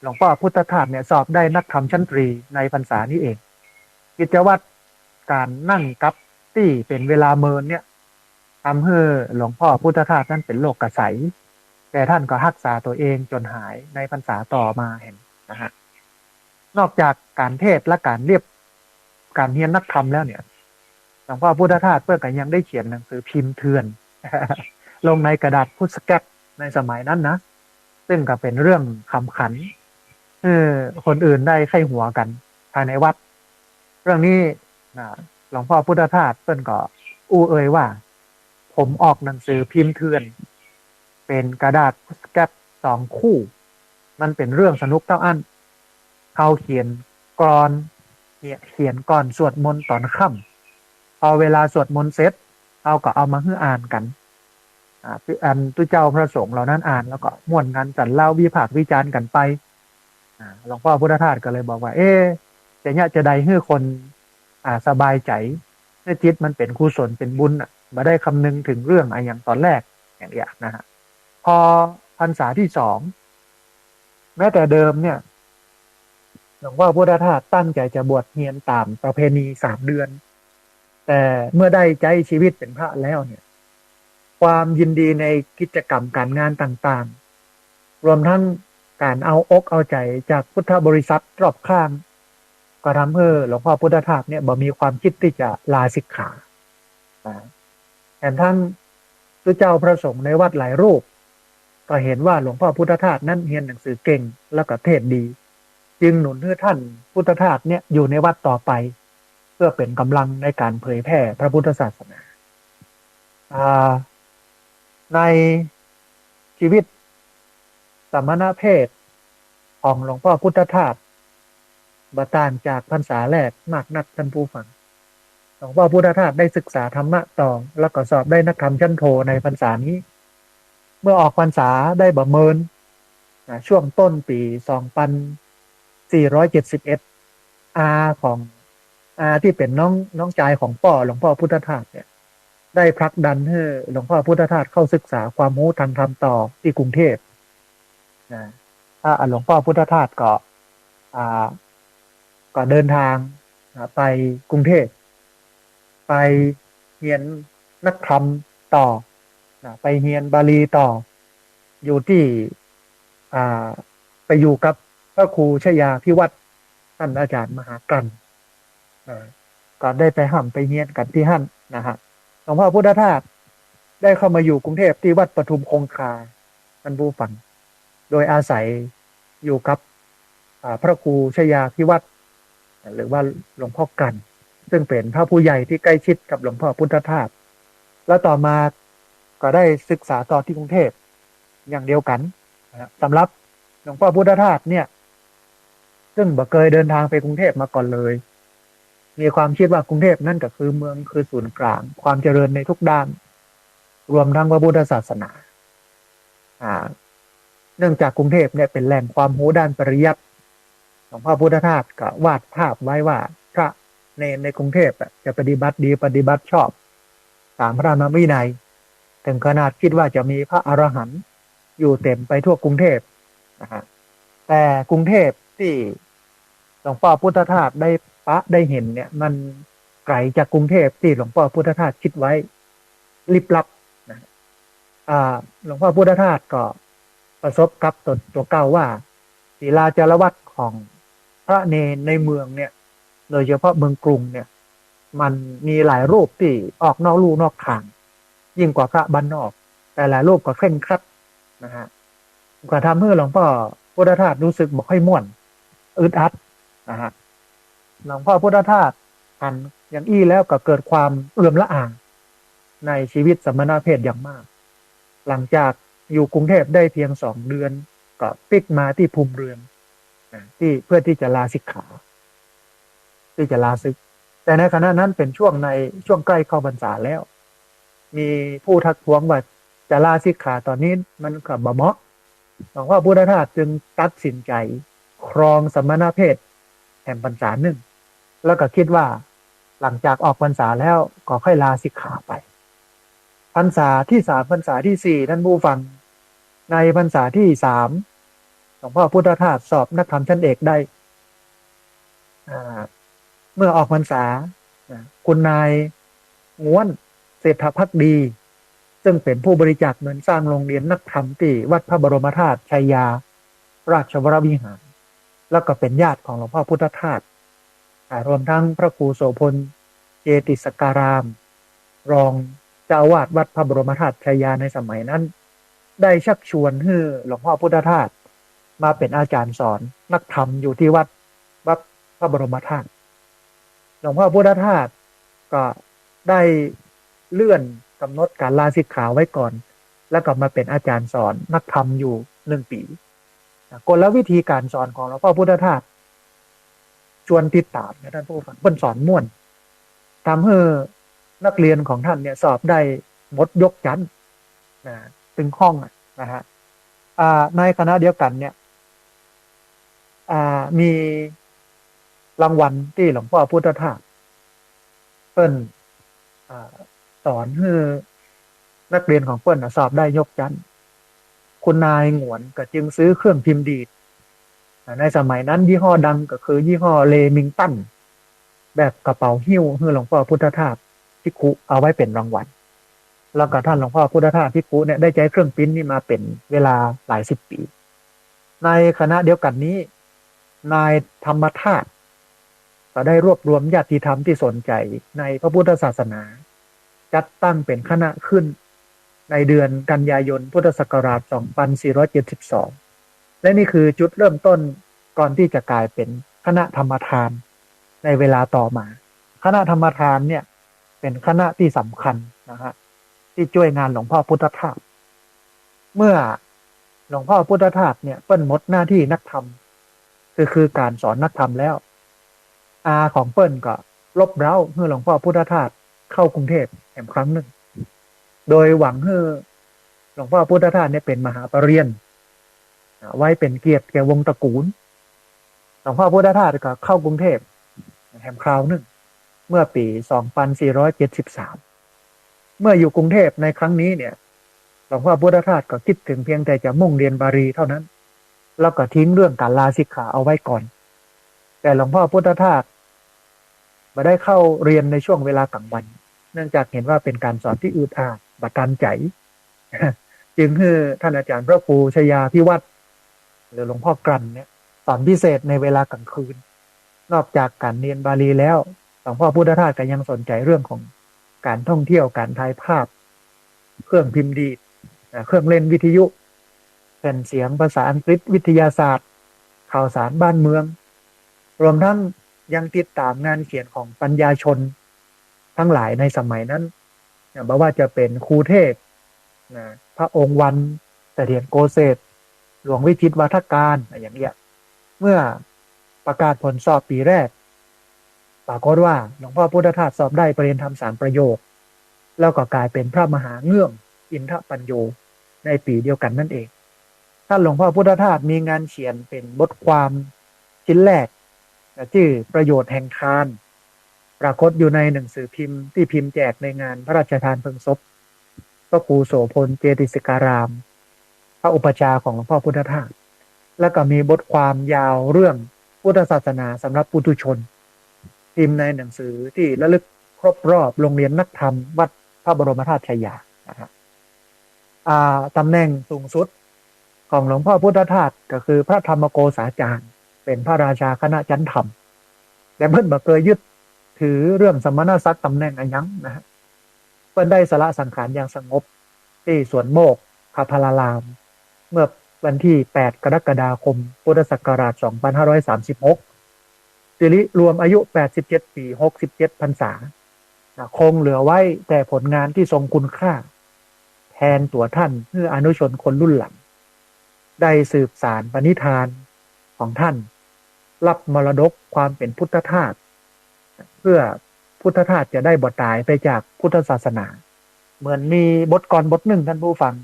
หลวงพ่อพุทธทาสเนี่ยสอบได้นักธรรมชั้นตรีในพรรษานี้เองกิจวัตรการนั่งกับที่เป็นเวลาเมินเนี่ยทำให้หลวงพ่อพุทธทาสนั้นเป็นโรคกระใสแต่ท่านก็รักษาตัวเองจนหายในพรรษาต่อมาเห็นนะฮะนอกจากการเทศและการเรียบ การเรียนนักธรรมแล้วเนี่ยหลวงพ่อพุทธทาสเพื่อกันยังได้เขียนหนังสือพิมพ์เถื่อน ลงในกระดาษพุทธสแกตในสมัยนั้นนะซึ่งก็เป็นเรื่องขำขันคนอื่นได้ไข้หัวกันภายในวัดเรื่องนี้นะหลวงพ่อพุทธทาสเพื่อนก็อู้เอ่ยว่าผมออกหนังสือพิมพ์เถื่อนเป็นกระดาษพุทธสแกต2 คู่มันเป็นเรื่องสนุกเท่าอันเขาเขียนกลอนเนี่ยเขียนก่อนสวดมนต์ตอนค่ำพอเวลาสวดมนต์เสร็จเอาก็เอามาให้อ่านกันอันตุเจ้าพระสงฆ์เหล่านั้นอ่านแล้วก็ม่วนกันจันเล่าวิพากษ์วิจารณ์กันไปหลวงพ่อพุทธทาสก็เลยบอกว่าแต่เนี่ยจะได้ให้คนสบายใจเนื่อจิตมันเป็นกุศลเป็นบุญมาได้คำนึงถึงเรื่องอย่างตอนแรกอย่างเดียวนะฮะพอพรรษาที่ 2แม้แต่เดิมเนี่ยหลวงพ่อพุทธทาสตั้งใจจะบวชเรียนตามประเพณี3 เดือนแต่เมื่อได้ใจชีวิตเป็นพระแล้วเนี่ยความยินดีในกิจกรรมการงานต่างๆรวมทั้งการเอาอกเอาใจจากพุทธบริษัทรอบข้างก็ทำให้หลวงพ่อพุทธทาสเนี่ยบ่มีความคิดที่จะลาสิกขาแต่ทั้งพระเจ้าพระสงฆ์ในวัดหลายรูปก็เห็นว่าหลวงพ่อพุทธทาสนั้นเรียนหนังสือเก่งแล้วก็เทศดีจึงหนุนให้ท่านพุทธทาสเนี่ยอยู่ในวัดต่อไปเพื่อเป็นกำลังในการเผยแพร่พระพุทธศาสนาในชีวิตสมณเพศของหลวงพ่อพุทธทาสบ่ต่างจากพรรษาแรกมากนักท่านผู้ฟังหลวงพ่อพุทธทาสได้ศึกษาธรรมะต่อแล้วก็สอบได้นักธรรมชั้นโทในพรรษานี้เมื่อออกพรรษาได้ประเมินช่วงต้นปี2471ของที่เป็นน้องชายของพ่อหลวงพ่อพุทธทาสเนี่ยได้ผลักดันให้หลวงพ่อพุทธทาสเข้าศึกษาความรู้ทางธรรมต่อที่กรุงเทพหลวงพ่อพุทธทาสก็เดินทางไปกรุงเทพไปเรียนนักธรรมต่อไปเรียนบาลีต่ออยู่ที่ไปอยู่กับพระครูชยาพิวัตรท่านอาจารย์มหากันก็ได้ไปห้ำไปเรียนกันที่หั่นนะฮะหลวงพ่อพุทธทาสได้เข้ามาอยู่กรุงเทพที่วัดปทุมคงคาท่านผู้ฟังโดยอาศัยอยู่กับพระครูชยาพิวัตรหรือว่าหลวงพ่อกันซึ่งเป็นพระผู้ใหญ่ที่ใกล้ชิดกับหลวงพ่อพุทธทาสแล้วต่อมาก็ได้ศึกษาต่อที่กรุงเทพอย่างเดียวกันสำหรับหลวงพ่อพุทธทาสเนี่ยซึ่งบ่เคยเดินทางไปกรุงเทพมาก่อนเลยมีความคิดว่ากรุงเทพนั่นก็คือเมืองคือศูนย์กลางความเจริญในทุกด้านรวมทั้งพระพุทธศาสนาเนื่องจากกรุงเทพเนี่ยเป็นแหล่งความรู้ด้านปริยัติหลวงพ่อพุทธทาสก็วาดภาพไว้ว่าพระในกรุงเทพจะปฏิบัติดีปฏิบัติชอบตามพระธรรมวินัยถึงขนาดคิดว่าจะมีพระอรหันต์อยู่เต็มไปทั่วกรุงเทพนะฮะแต่กรุงเทพที่หลวงพ่อพุทธทาสได้เห็นเนี่ยมันไกลจากกรุงเทพที่หลวงพ่อพุทธทาสคิดไว้ลิบลับนะหลวงพ่อพุทธทาสก็ประสบกับตัวเก่าว่าศีลาจารวัตรของพระเนรในเมืองเนี่ยโดยเฉพาะเมืองกรุงเนี่ยมันมีหลายรูปที่ออกนอกลู่นอกทางยิ่งกว่าพระบ้านนอกแต่หลายรูปก็เคร่งครัดนะฮะก็ทำให้หลวงพ่อพุทธทาสรู้สึกบอกให้ม่วนอึดอัดนะฮะหลวงพ่อพุทธทาสอันอย่างอี้แล้วก็เกิดความเอื่อมละอาในชีวิตสมณเพศอย่างมากหลังจากอยู่กรุงเทพได้เพียง2 เดือนก็ปิกมาที่ภูมิเรือนที่เพื่อที่จะลาสิกขาที่จะลาศึกแต่ในขณะนั้นเป็นช่วงใกล้เข้าพรรษาแล้วมีผู้ทักท้วงว่าจะลาสิกขาตอนนี้มันก็บ่เหมาะหลวงพ่อพุทธทาสจึงตัดสินใจครองสมณเพศแห่งพรรษาหนึ่งแล้วก็คิดว่าหลังจากออกพรรษาแล้วก็ค่อยลาสิกขาไปพรรษาที่3พรรษาที่4ท่านผู้ฟังในพรรษาที่3หลวงพ่อพุทธทาสสอบนักธรรมชั้นเอกได้เมื่อออกพรรษาคุณนายง้วนเศรษฐภักดีซึ่งเป็นผู้บริจาคเงินสร้างโรงเรียนนักธรรมที่วัดพระบรมธาตุชัยยาราชวรวิหารแล้วก็เป็นญาติของหลวงพ่อพุทธทาส รวมทั้งพระครูโสพลเจติสการาม รองเจ้าอาวาสวัดพระบรมธาตุชายาในสมัยนั้น ได้ชักชวนให้หลวงพ่อพุทธทาสมาเป็นอาจารย์สอนนักธรรมอยู่ที่วัดพระบรมธาตุหลวงพ่อพุทธทาสก็ได้เลื่อนกำหนดการลาสิกขาไว้ก่อน แล้วก็มาเป็นอาจารย์สอนนักธรรมอยู่1 ปีกลวิธีการสอนของหลวงพ่อพุทธทาสชวนติดตามนะท่านผู้ฟังเพิ่นสอนม่วนทำให้นักเรียนของท่านเนี่ยสอบได้หมดยกชั้นนะถึงห้องนะฮะในคณะเดียวกันเนี่ยมีรางวัลที่หลวงพ่อพุทธทาสเพิ่นสอนให้นักเรียนของเพิ่นสอบได้ยกชั้นคุณนายหงวนก็จึงซื้อเครื่องพิมพ์ดีดในสมัยนั้นยี่ห้อดังก็คือยี่ห้อเลมิงตันแบบกระเป๋าหิ้วให้หลวงพ่อพุทธทาสภิกขุเอาไว้เป็นรางวัลแล้วก็ท่านหลวงพ่อพุทธทาสภิกขุเนี่ยได้ใช้เครื่องพิมพ์นี้มาเป็นเวลาหลาย10 ปีในคณะเดียวกันนี้นายธรรมธาตุก็ได้รวบรวมญาติธรรมที่สนใจในพระพุทธศาสนาจัดตั้งเป็นคณะขึ้นในเดือนกันยายนพุทธศักราช 2472 และนี่คือจุดเริ่มต้นก่อนที่จะกลายเป็นคณะธรรมทานในเวลาต่อมาคณะธรรมทานเนี่ยเป็นคณะที่สำคัญนะฮะที่ช่วยงานหลวงพ่อพุทธทาสเมื่อหลวงพ่อพุทธทาสเนี่ยเปิ้ลหมดหน้าที่นักธรรมคือการสอนนักธรรมแล้วอาของเปิ้ลก็ลบเร้าเมื่อหลวงพ่อพุทธทาสเข้ากรุงเทพแห่งครั้งหนึ่งโดยหวังให้หลวงพ่อพุทธทาสเนี่ยเป็นมหาปรริญญาไว้เป็นเกียรติแก่วงตระกูลหลวงพ่อพุทธทาสก็เข้ากรุงเทพแห่งคราวหนึ่งเมื่อปี 2473 เมื่ออยู่กรุงเทพในครั้งนี้เนี่ยหลวงพ่อพุทธทาสก็คิดถึงเพียงแต่จะมุ่งเรียนบาลีเท่านั้นแล้วก็ทิ้งเรื่องการลาสิกขาเอาไว้ก่อนแต่หลวงพ่อพุทธทาสมาได้เข้าเรียนในช่วงเวลากลางวันเนื่องจากเห็นว่าเป็นการสอนที่อึดอัดบัดตันใจ จึงให้ท่านอาจารย์พระครูชยาพิวัตรหรือหลวงพ่อกลั่นเนี่ยสอนพิเศษในเวลากลางคืนนอกจากการเรียนบาลีแล้วหลวงพ่อพุทธทาสก็ยังสนใจเรื่องของการท่องเที่ยวการถ่ายภาพเครื่องพิมพ์ดีดเครื่องเล่นวิทยุแผ่นเสียงภาษาอังกฤษวิทยาศาสตร์ข่าวสารบ้านเมืองรวมทั้งยังติดตามงานเขียนของปัญญาชนทั้งหลายในสมัยนั้นไม่ว่าจะเป็นครูเทพพระองค์วันเสถียรโกเศสหลวงวิจิตรวัฒการอย่างเงี้ยเมื่อประกาศผลสอบปีแรกปรากฏว่าหลวงพ่อพุทธทาสสอบได้ปรริญญาธรรม3 ประโยคแล้วก็กลายเป็นพระมหาเงื่อมอินทปัญโยในปีเดียวกันนั่นเองท่านหลวงพ่อพุทธทาสมีงานเขียนเป็นบทความชิ้นแรกชื่อประโยชน์แห่งทานปรากฏอยู่ในหนังสือพิมพ์ที่พิมพ์แจกในงานพระราชทานเพลิงศพพระครูโสพลเจติสการามพระอุปชฌาย์ของหลวงพ่อพุทธทาสแล้วก็มีบทความยาวเรื่องพุทธศาสนาสำหรับปุถุชนพิมพ์ในหนังสือที่ระลึกครบรอบโรงเรียนนักธรรมวัดพระบรมธาตุชายานะครับตำแหน่งสูงสุดของหลวงพ่อพุทธทาสก็คือพระธรรมโกษาจารย์เป็นพระราชาคณะจันธรรมแต่เพิ่นบ่เคยยึดถือเรื่องสมณศักดิ์ตำแหน่งอันยังนะฮะเพิ่นได้สละสังขารอย่างสงบที่สวนโมกขพารารามเมื่อวันที่8 กรกฎาคมพุทธศักราช 2536สิริรวมอายุ87 ปี67 พรรษาคงเหลือไว้แต่ผลงานที่ทรงคุณค่าแทนตัวท่านเพื่ออนุชนคนรุ่นหลังได้สืบสานปณิธานของท่านรับมรดกความเป็นพุทธทาสเพื่อพุทธทาสจะได้บ่ตายไปจากพุทธศาสนาเหมือนมีบทกลบทหนึ่งท่านผู้ฟัง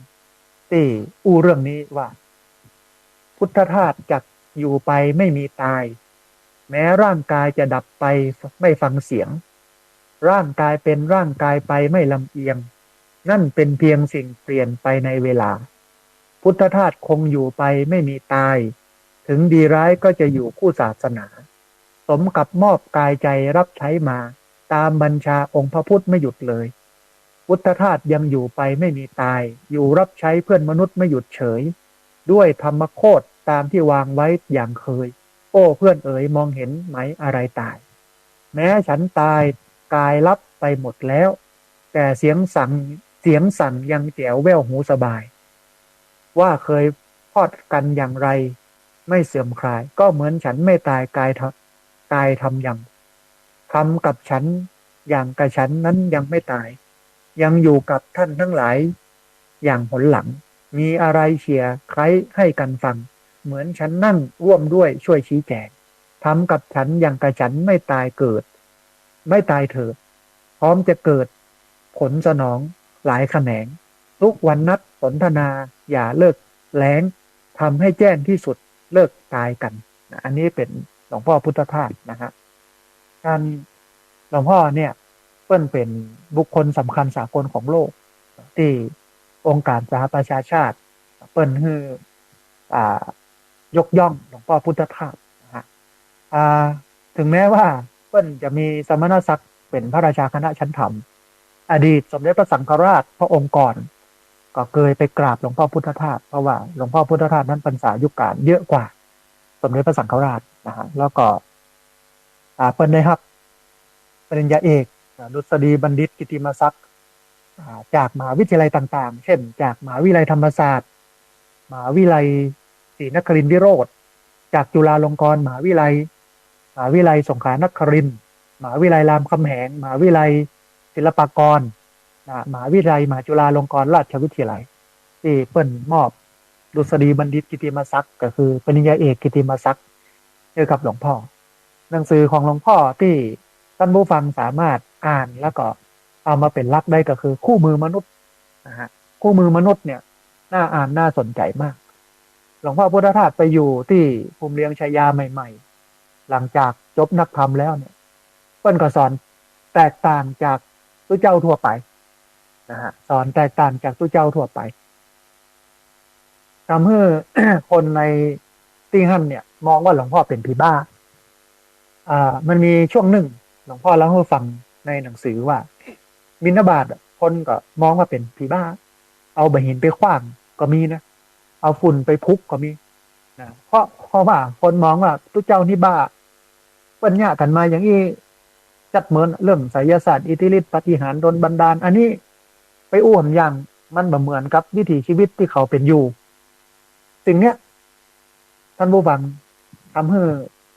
ที่อู้เรื่องนี้ว่าพุทธทาสจักอยู่ไปไม่มีตายแม้ร่างกายจะดับไปไม่ฟังเสียงร่างกายเป็นร่างกายไปไม่ลำเอียงนั่นเป็นเพียงสิ่งเปลี่ยนไปในเวลาพุทธทาสคงอยู่ไปไม่มีตายถึงดีร้ายก็จะอยู่คู่ศาสนาสมกับมอบกายใจรับใช้มาตามบัญชาองค์พระพุทธไม่หยุดเลยพุทธทาสยังอยู่ไปไม่มีตายอยู่รับใช้เพื่อนมนุษย์ไม่หยุดเฉยด้วยธรรมโคตรตามที่วางไว้อย่างเคยโอ้เพื่อนเอ๋ยมองเห็นไหมอะไรตาย แม้ฉันตายกายลับไปหมดแล้วแต่เสียงสั่งยังแจ๋วแว่วหูสบายว่าเคยพอดกันอย่างไรไม่เสื่อมคลายก็เหมือนฉันไม่ตายกายทำอย่างทำกับฉันอย่างกับฉันนั้นยังไม่ตายยังอยู่กับท่านทั้งหลายอย่างหนหลังมีอะไรเชียร์ใครให้กันฟังเหมือนฉันนั่งร่วมด้วยช่วยชี้แจงทำกับฉันอย่างกับฉันไม่ตายเกิดไม่ตายเถิดพร้อมจะเกิดผลสนองหลายแขนงทุกวันนัดสนทนาอย่าเลิกแล้งทำให้แจ้งที่สุดเลิกตายกันอันนี้เป็นหลวงพ่อพุทธทาสนะฮะการหลวงพ่อเนี่ยเปิ้นเป็นบุคคลสำคัญสากลของโลกที่องค์การสหประชาชาติเปิ้นฮืออ่ายกย่องหลวงพ่อพุทธทาสนะฮะถึงแม้ว่าเปิ้นจะมีสมณศักดิ์เป็นพระราชาคณะชั้นธรรมอดีตสมเด็จพระสังฆราชพระองค์ก่อนก็เคยไปกราบหลวงพ่อพุทธทาสเพราะว่าหลวงพ่อพุทธทาสนั้นพรรษายุคการเยอะกว่าสมเด็จพระสังฆราชนะฮะแล้วก็เปิ้นได้รับปริญญาเอกดุษฎีบัณฑิตกิตติมศักดิ์จากมหาวิทยาลัยต่างๆเช่นจากมหาวิทยาลัยธรรมศาสตร์มหาวิทยาลัยศรีนครินทร์วิโรธจากจุฬาลงกรณ์มหาวิทยาลัยสงขลานครินทร์มหาวิทยาลัยรามคำแหงมหาวิทยาลัยศิลปากรมหาวิทยาลัยมหาจุฬาลงกรณราชวิทยาลัยที่เปิ้นมอบดุษฎีบัณฑิตกิตติมศักดิ์ก็คือปริญญาเอกกิตติมศักดิ์ให้กับหลวงพ่อหนังสือของหลวงพ่อที่ท่านผู้ฟังสามารถอ่านแล้วก็เอามาเป็นหลักได้ก็คือคู่มือมนุษย์นะฮะคู่มือมนุษย์เนี่ยน่าอ่านน่าสนใจมากหลวงพ่อพุทธทาสไปอยู่ที่ภูมิเลียงชัยยาใหม่ๆหลังจากจบนักธรรมแล้วเนี่ยเปิ้นก็สอนแตกต่างจากตุเจ้าทั่วไปนะฮะสอนแตกต่างจากตุเจ้าทั่วไปทำให้ คนในที่หั่นเนี่ยมองว่าหลวงพ่อเป็นผีบ้ามันมีช่วงหนึ่งหลวงพ่อเล่าให้ฟังในหนังสือว่าบิณฑบาตคนก็มองว่าเป็นผีบ้าเอาใบหินไปขว้างก็มีนะเอาฝุ่นไปพุกก็มีนะเพราะว่าคนมองว่าตุเจ้านี่บ้าปัญญากันมาอย่างนี้จัดเหมือนเรื่องไสยศาสตร์อิทธิฤทธิปาฏิหาริย์โดนบันดาลอันนี้ไปอ้วมอย่างมันบ่เหมือนกับวิถีชีวิตที่เขาเป็นอยู่สิ่งเนี้ยท่านผู้ฟังทำให้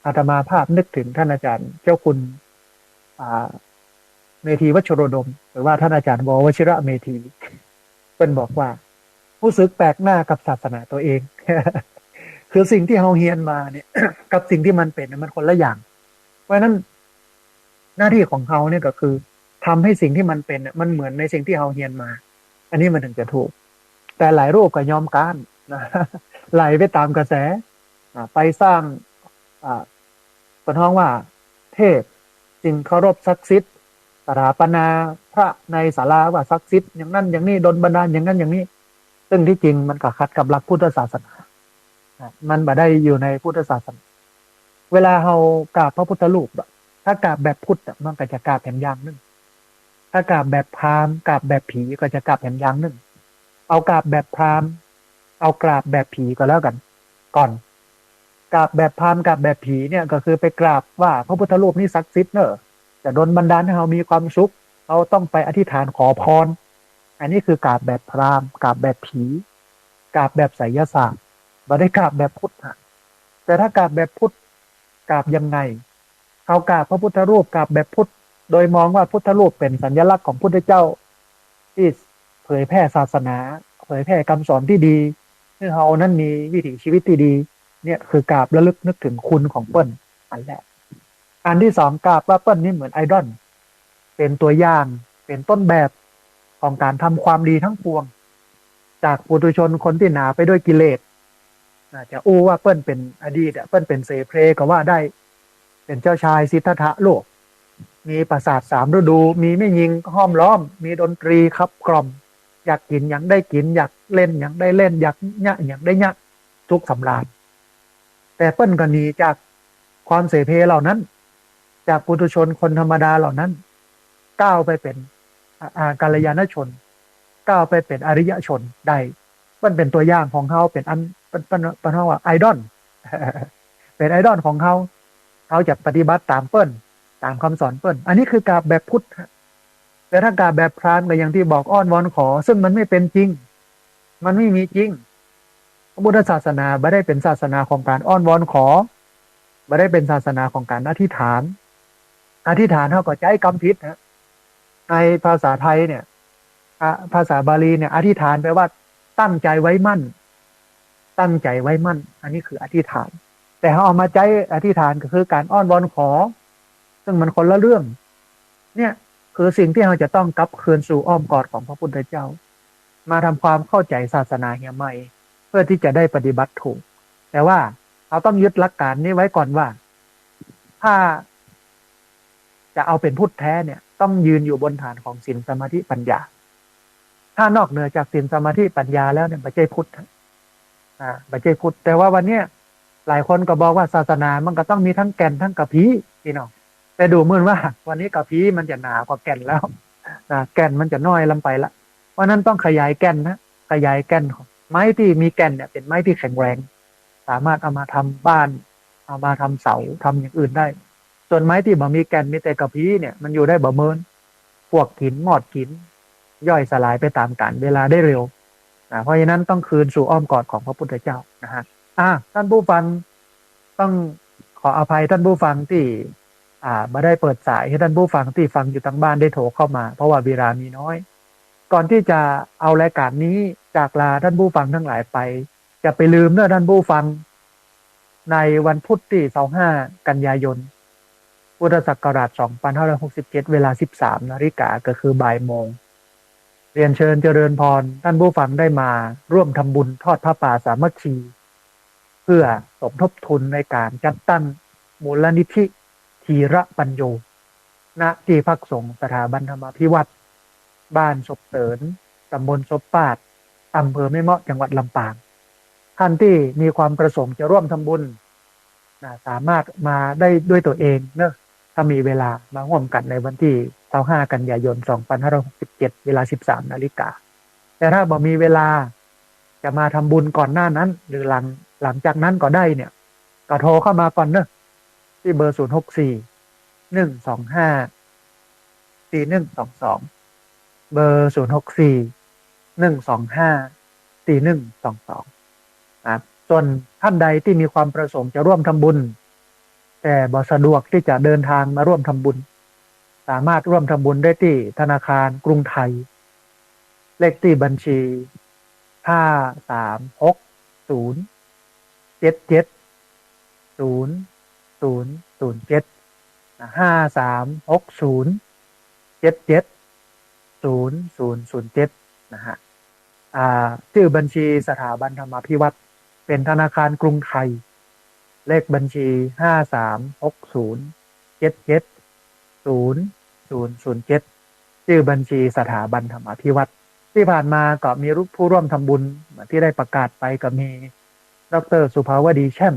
อาตมาภาพนึกถึงท่านอาจารย์เจ้าคุณเมธีวัชโรดมหรือว่าท่านอาจารย์ววชิระเมธีเป็นบอกว่ารู้สึกแปลกหน้ากับศาสนาตัวเอง คือสิ่งที่เราเฮียนมาเนี่ย กับสิ่งที่มันเป็นมันคนละอย่างเพราะฉะนั้นหน้าที่ของเขาเนี่ยก็คือทำให้สิ่งที่มันเป็นมันเหมือนในสิ่งที่เราเฮียนมาอันนี้มันถึงจะถูกแต่หลายรูปก็ยอมการนะ ไหลไปตามกระแสไปสร้างประท้องว่าเทพจึงเคารพศักดิ์สิทธิ์สถาปนาพระในศาลาว่าศักดิ์สิทธิ์อย่างนั้นอย่างนี้ดลบันดาลอย่างนั้นอย่างนี้ซึ่งที่จริงมันก็ขัดกับหลักพุทธศาสนามันบ่ได้อยู่ในพุทธศาสนาเวลาเรากราบพระพุทธรูปถ้ากราบแบบพุทธมันก็จะกราบแผ่นยางนึงถ้ากราบแบบพราหมณ์กราบแบบผีก็จะกราบแผ่นยางนึงเอากราบแบบพราหมณ์เอากราบแบบผีก็แล้วกันก่อนกราบแบบพราหมณ์กราบแบบผีเนี่ยก็คือไปกราบว่าพระพุทธรูปนี่ศักดิ์สิทธิ์เนอะจะดลบันดาลให้เรามีความสุขเราต้องไปอธิษฐานขอพรอันนี้คือกราบแบบพราหมณ์กราบแบบผีกราบแบบไสยศาสตร์ไม่ได้กราบแบบพุทธแต่ถ้ากราบแบบพุทธกราบยังไงเขากราบพระพุทธรูปกราบแบบพุทธโดยมองว่าพุทธรูปเป็นสัญลักษณ์ของพุทธเจ้าที่เผยแพร่ศาสนาเผยแพร่คำสอนที่ดีให้เรานั้นมีวิถีชีวิตที่ดีเนี่ยคือกราบระลึกนึกถึงคุณของเปิ้ลอันแรกอันที่สองกราบว่าเปิ้ลนี่เหมือนไอดอลเป็นตัวอย่างเป็นต้นแบบของการทำความดีทั้งปวงจากปุถุชนคนที่หนาไปด้วยกิเลสจะอู้ว่าเปิ้ลเป็นอดีตเปิ้ลเป็นเสเพลก็ว่าได้เป็นเจ้าชายสิทธัตถะโลกมีปราสาท3 ฤดูมีแม่หญิงห้อมล้อมมีดนตรีขับกล่อมอยากกินอย่างได้กินอยากเล่นอย่างได้เล่นอยากญะอย่างได้ญะทุกสำราญแต่เปิ้ลก็หนีจากความเสเพลเหล่านั้นจากปุถุชนคนธรรมดาเหล่านั้นก้าวไปเป็นกัลยาณชนก้าวไปเป็นอริยชนได้มันเป็นตัวอย่างของเขาเป็นอันเป็นว่าไอดอล เป็นไอดอลของเขาจะปฏิบัติตามเปิ้ล ตามคำสอนเปิ้ลอันนี้คือกราบแบบพุทธแต่ถ้ากราบแบบพราหมณ์ก็อย่างที่บอกอ้อนวอนขอซึ่งมันไม่เป็นจริงมันไม่มีจริงพระพุทธศาสนาไม่ได้เป็นศาสนาของการอ้อนวอนขอไม่ได้เป็นศาสนาของการอธิษฐานอธิษฐานเท่ากับใจกำพิษนะในภาษาไทยเนี่ยภาษาบาลีเนี่ยอธิษฐานแปลว่าตั้งใจไว้มั่นตั้งใจไว้มั่นอันนี้คืออธิษฐานแต่เขาเอามาใจอธิษฐานก็คือการอ้อนวอนขอซึ่งมันคนละเรื่องเนี่ยคือสิ่งที่เราจะต้องกลับคืนสู่อ้อมกอดของพระพุทธเจ้ามาทำความเข้าใจศาสนาเฮียใหม่เพื่อที่จะได้ปฏิบัติถูกแต่ว่าเราต้องยึดหลักการนี้ไว้ก่อนว่าถ้าจะเอาเป็นพุทธแท้เนี่ยต้องยืนอยู่บนฐานของศีลสมาธิปัญญาถ้านอกเหนือจากศีลสมาธิปัญญาแล้วเนี่ยไม่ใช่พุทธไม่ใช่พุทธแต่ว่าวันเนี้ยหลายคนก็บอกว่าศาสนามันก็ต้องมีทั้งแก่นทั้งกะพีพี่น้องแต่ดูเหมือนว่าวันนี้กะพีมันจะหนากว่าแก่นแล้วแก่นมันจะน้อยลงไปละเพราะนั้นต้องขยายแก่นนะขยายแก่นของไม้ที่มีแก่นเนี่ยเป็นไม้ที่แข็งแรงสามารถเอามาทำบ้านเอามาทำเสาทำอย่างอื่นได้ส่วนไม้ที่บ่มีแก่นมีแต่กะพีเนี่ยมันอยู่ได้บ่เมินพวกหินหมอดหินย่อยสลายไปตามกาลเวลาได้เร็วเพราะฉะนั้นต้องคืนสู่อ้อมกอดของพระพุทธเจ้านะฮะท่านผู้ฟังต้องขออภัยท่านผู้ฟังที่ไม่ได้เปิดสายให้ท่านผู้ฟังที่ฟังอยู่ทางบ้านได้โทรเข้ามาเพราะว่าเวลามีน้อยก่อนที่จะเอารายการนี้จากลาท่านผู้ฟังทั้งหลายไปจะไปลืมเนอะท่านผู้ฟังในวันพุธที่25 กันยายนพุทธศักราช2567เวลา 13 นาฬิกาก็คือบ่ายโมงเรียนเชิญเจริญพรท่านผู้ฟังได้มาร่วมทำบุญทอดผ้าป่าสามัคคีเพื่อสมทบทุนในการจัดตั้งมูลนิธิธีระปัญโยณที่พักสงฆ์สถาบันธรรมาภิวัตรบ้านศพเสริญตำบลศพปาดอำเภอแม่เมาะจังหวัดลำปางท่านที่มีความประสงค์จะร่วมทำบุญสามารถมาได้ด้วยตัวเองเนอะถ้ามีเวลามาร่วมกันในวันที่25 กันยายน 2567เวลา 13 นาฬิกาแต่ถ้าบ่มีเวลาจะมาทำบุญก่อนหน้านั้นหรือหลังจากนั้นก็ได้เนี่ยก็โทรเข้ามาก่อนเนอะที่เบอร์ 064 125 4122เบอร์ 064 125 4122ส่วนท่านใดที่มีความประสงค์จะร่วมทำบุญแต่บ่สะดวกที่จะเดินทางมาร่วมทำบุญสามารถร่วมทำบุญได้ที่ธนาคารกรุงไทยเลขที่บัญชี5360770007 5360770007นะฮะชื่อบัญชีสถาบันธรรมาภิวัตรเป็นธนาคารกรุงไทยเลขบัญชี5360770007ชื่อบัญชีสถาบันธรรมาภิวัตรที่ผ่านมาก็มีผู้ร่วมทำบุญที่ได้ประกาศไปก็มีดร.สุภาวดีแช่ม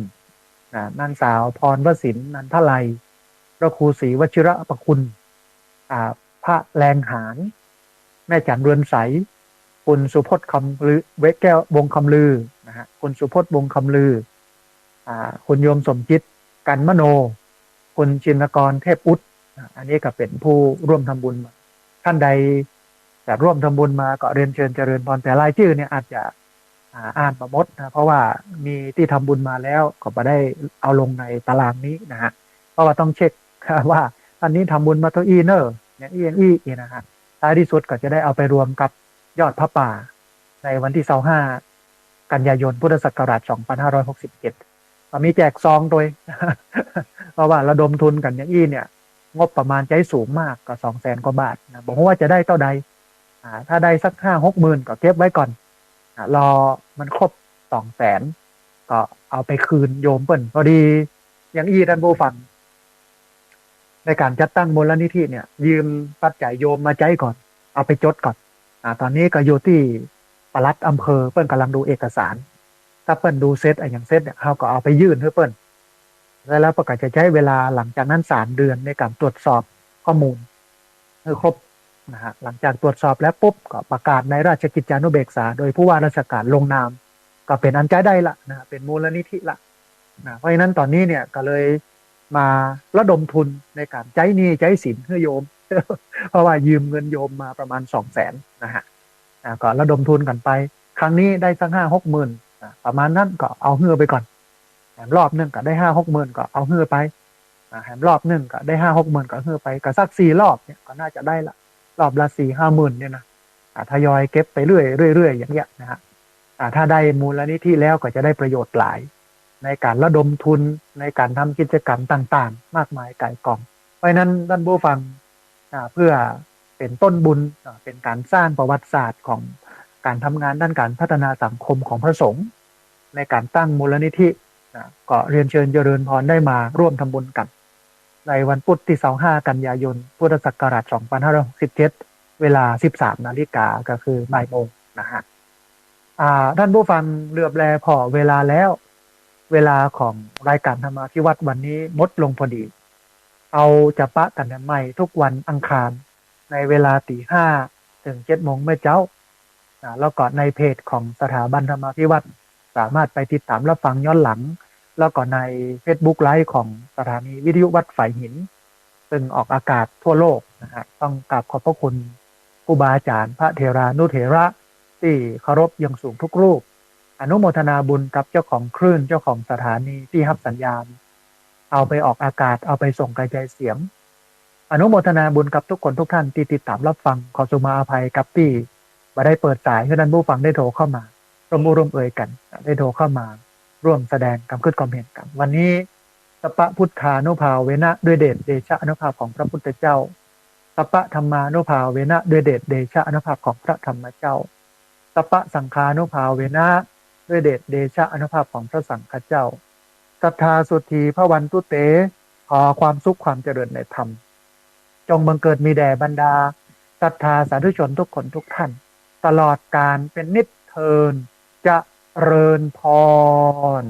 นางสาวพรวสินนันทไลพระครูศรีวชิระประคุณพระแรงหารแม่จันเรือนใสคุณสุพจน์คำลือเวแก้ววงคำลือนะฮะคุณสุพจน์วงคำลือคุณโยมสมจิตกันมโนคุณชินกรเทพอุดอันนี้ก็เป็นผู้ร่วมทำบุญท่านใดจะร่วมทำบุญมาก็เรียนเชิญเจริญพรแต่รายชื่อเนี่ยอาจจะอ่านมาหมดนะเพราะว่ามีที่ทำบุญมาแล้วก็ไม่ได้เอาลงในตารางนี้นะฮะเพราะว่าต้องเช็คว่าอันนี้ทำบุญมาตัวอีเนอร์เนี่ยอีนะฮะท้ายที่สุดก็จะได้เอาไปรวมกับยอดพระป่าในวันที่25 กันยายนพุทธศักราช2567มีแจกซองโดย เพราะว่าระดมทุนกันเนี่ยงบประมาณใจสูงมากก็200,000 กว่าบาทนะบอกว่าจะได้เท่าใดถ้าได้สัก5-6 หมื่นก็เก็บไว้ก่อนรอมันครบ200,000ก็เอาไปคืนโยมเปิ่นพอดีอย่างท่านผู้ฟังในการจัดตั้งมูลนิธิเนี่ยยืมปัจจัยโยมมาใจก่อนเอาไปจดก่อนตอนนี้ก็อยู่ที่ปลัดอำเภอเปิ้นกำลังดูเอกสารถ้าเปิ้นดูเซตอย่างเซตเนี่ยเขาก็เอาไปยื่นให้เปิ้นแล้วก็จะใช้เวลาหลังจากนั้น3 เดือนในการตรวจสอบข้อมูลให้ครบนะฮะหลังจากตรวจสอบแล้วปุ๊บก็ประกาศในราชกิจจานุเบกษาโดยผู้ว่าราชการลงนามก็เป็นอันใจได้ละนะเป็นมูลนิธิละนะเพราะฉะนั้นตอนนี้เนี่ยก็เลย มาระดมทุนในการใจหนี้ใจสินให้โยม เพราะว่ายืมเงินโยมมาประมาณ200,000นะฮะก็ระดมทุนกันไปครั้งนี้ได้สัก50,000-60,000ประมาณนั้นก็เอาเฮือไปก่อนแถมรอบหนึงก็ได้50,000-60,000ก็เอาเฮือไปแถมรอบหนึงก็ได้50,000-60,000ก็เฮือไปก็สัก4 รอบเนี่ยก็น่าจะได้ละรอบละ4-5 หมื่นเนี่ยนะทยอยเก็บไปเรื่อยอย่างเงี้ยนะฮะถ้าได้มูลนิธิแล้วก็จะได้ประโยชน์หลายในการระดมทุนในการทำกิจกรรมต่างๆมากมายก่ายกองเพราะนั้นท่านผู้ฟังเพื่อเป็นต้นบุญเป็นการสร้างประวัติศาสตร์ของการทำงานด้านการพัฒนาสังคมของพระสงฆ์ในการตั้งมูลนิธิก็เรียนเชิญเจริญพรได้มาร่วมทำบุญกันในวันพุธที่25 กันยายนพุทธศักราช2567เวลา 13 นาฬิกาก็คือบ่ายโมงนะฮะท่านผู้ฟังเหลือบแลพอเวลาแล้วเวลาของรายการธรรมาภิวัตน์วันนี้หมดลงพอดีเอาจะปะกันใหม่ทุกวันอังคารในเวลา 5:00 ถึง 7:00เมื่อเจ้าแล้วก็ในเพจของสถาบันธรรมาภิวัตน์สามารถไปติดตามรับฟังย้อนหลังแล้วก็ใน Facebook ไลฟ์ของสถานีวิทยุวัดฝายหินซึ่งออกอากาศทั่วโลกนะฮะต้องกราบขอบพระคุณครูบาอาจารย์พระเถรานุเถระที่เคารพอย่างสูงทุกรูปอนุโมทนาบุญกับเจ้าของคลื่นเจ้าของสถานีที่รับสัญญาณเอาไปออกอากาศเอาไปส่งกระจายเสียงอนุโมทนาบุญกับทุกคนทุกท่านที่ติดตามรับฟังขอสุมาอภัยกับที่มาได้เปิดสายให้ท่านผู้ฟังได้โทรเข้ามาร่วมเอ่ยกันได้โทรเข้ามาร่วมแสดงความคิดความเห็นกันวันนี้สัพพะพุทธานุภาเวนะด้วยเดชเดชะอนุภาพของพระพุทธเจ้าสัพพะธรรมานุภาเวนะด้วยเดชเดชะอนุภาพของพระธรรมเจ้าสัพพะสังฆานุภาเวนะด้วยเดชเดชะอนุภาพของพระสังฆเจ้าศรัทธาสุทธีพระวันตุเตขอความสุขความเจริญในธรรมจงบังเกิดมีแด่บรรดาศรัทธาสาธุชนทุกคนทุกท่านตลอดการเป็นนิจเทินจะเริญพร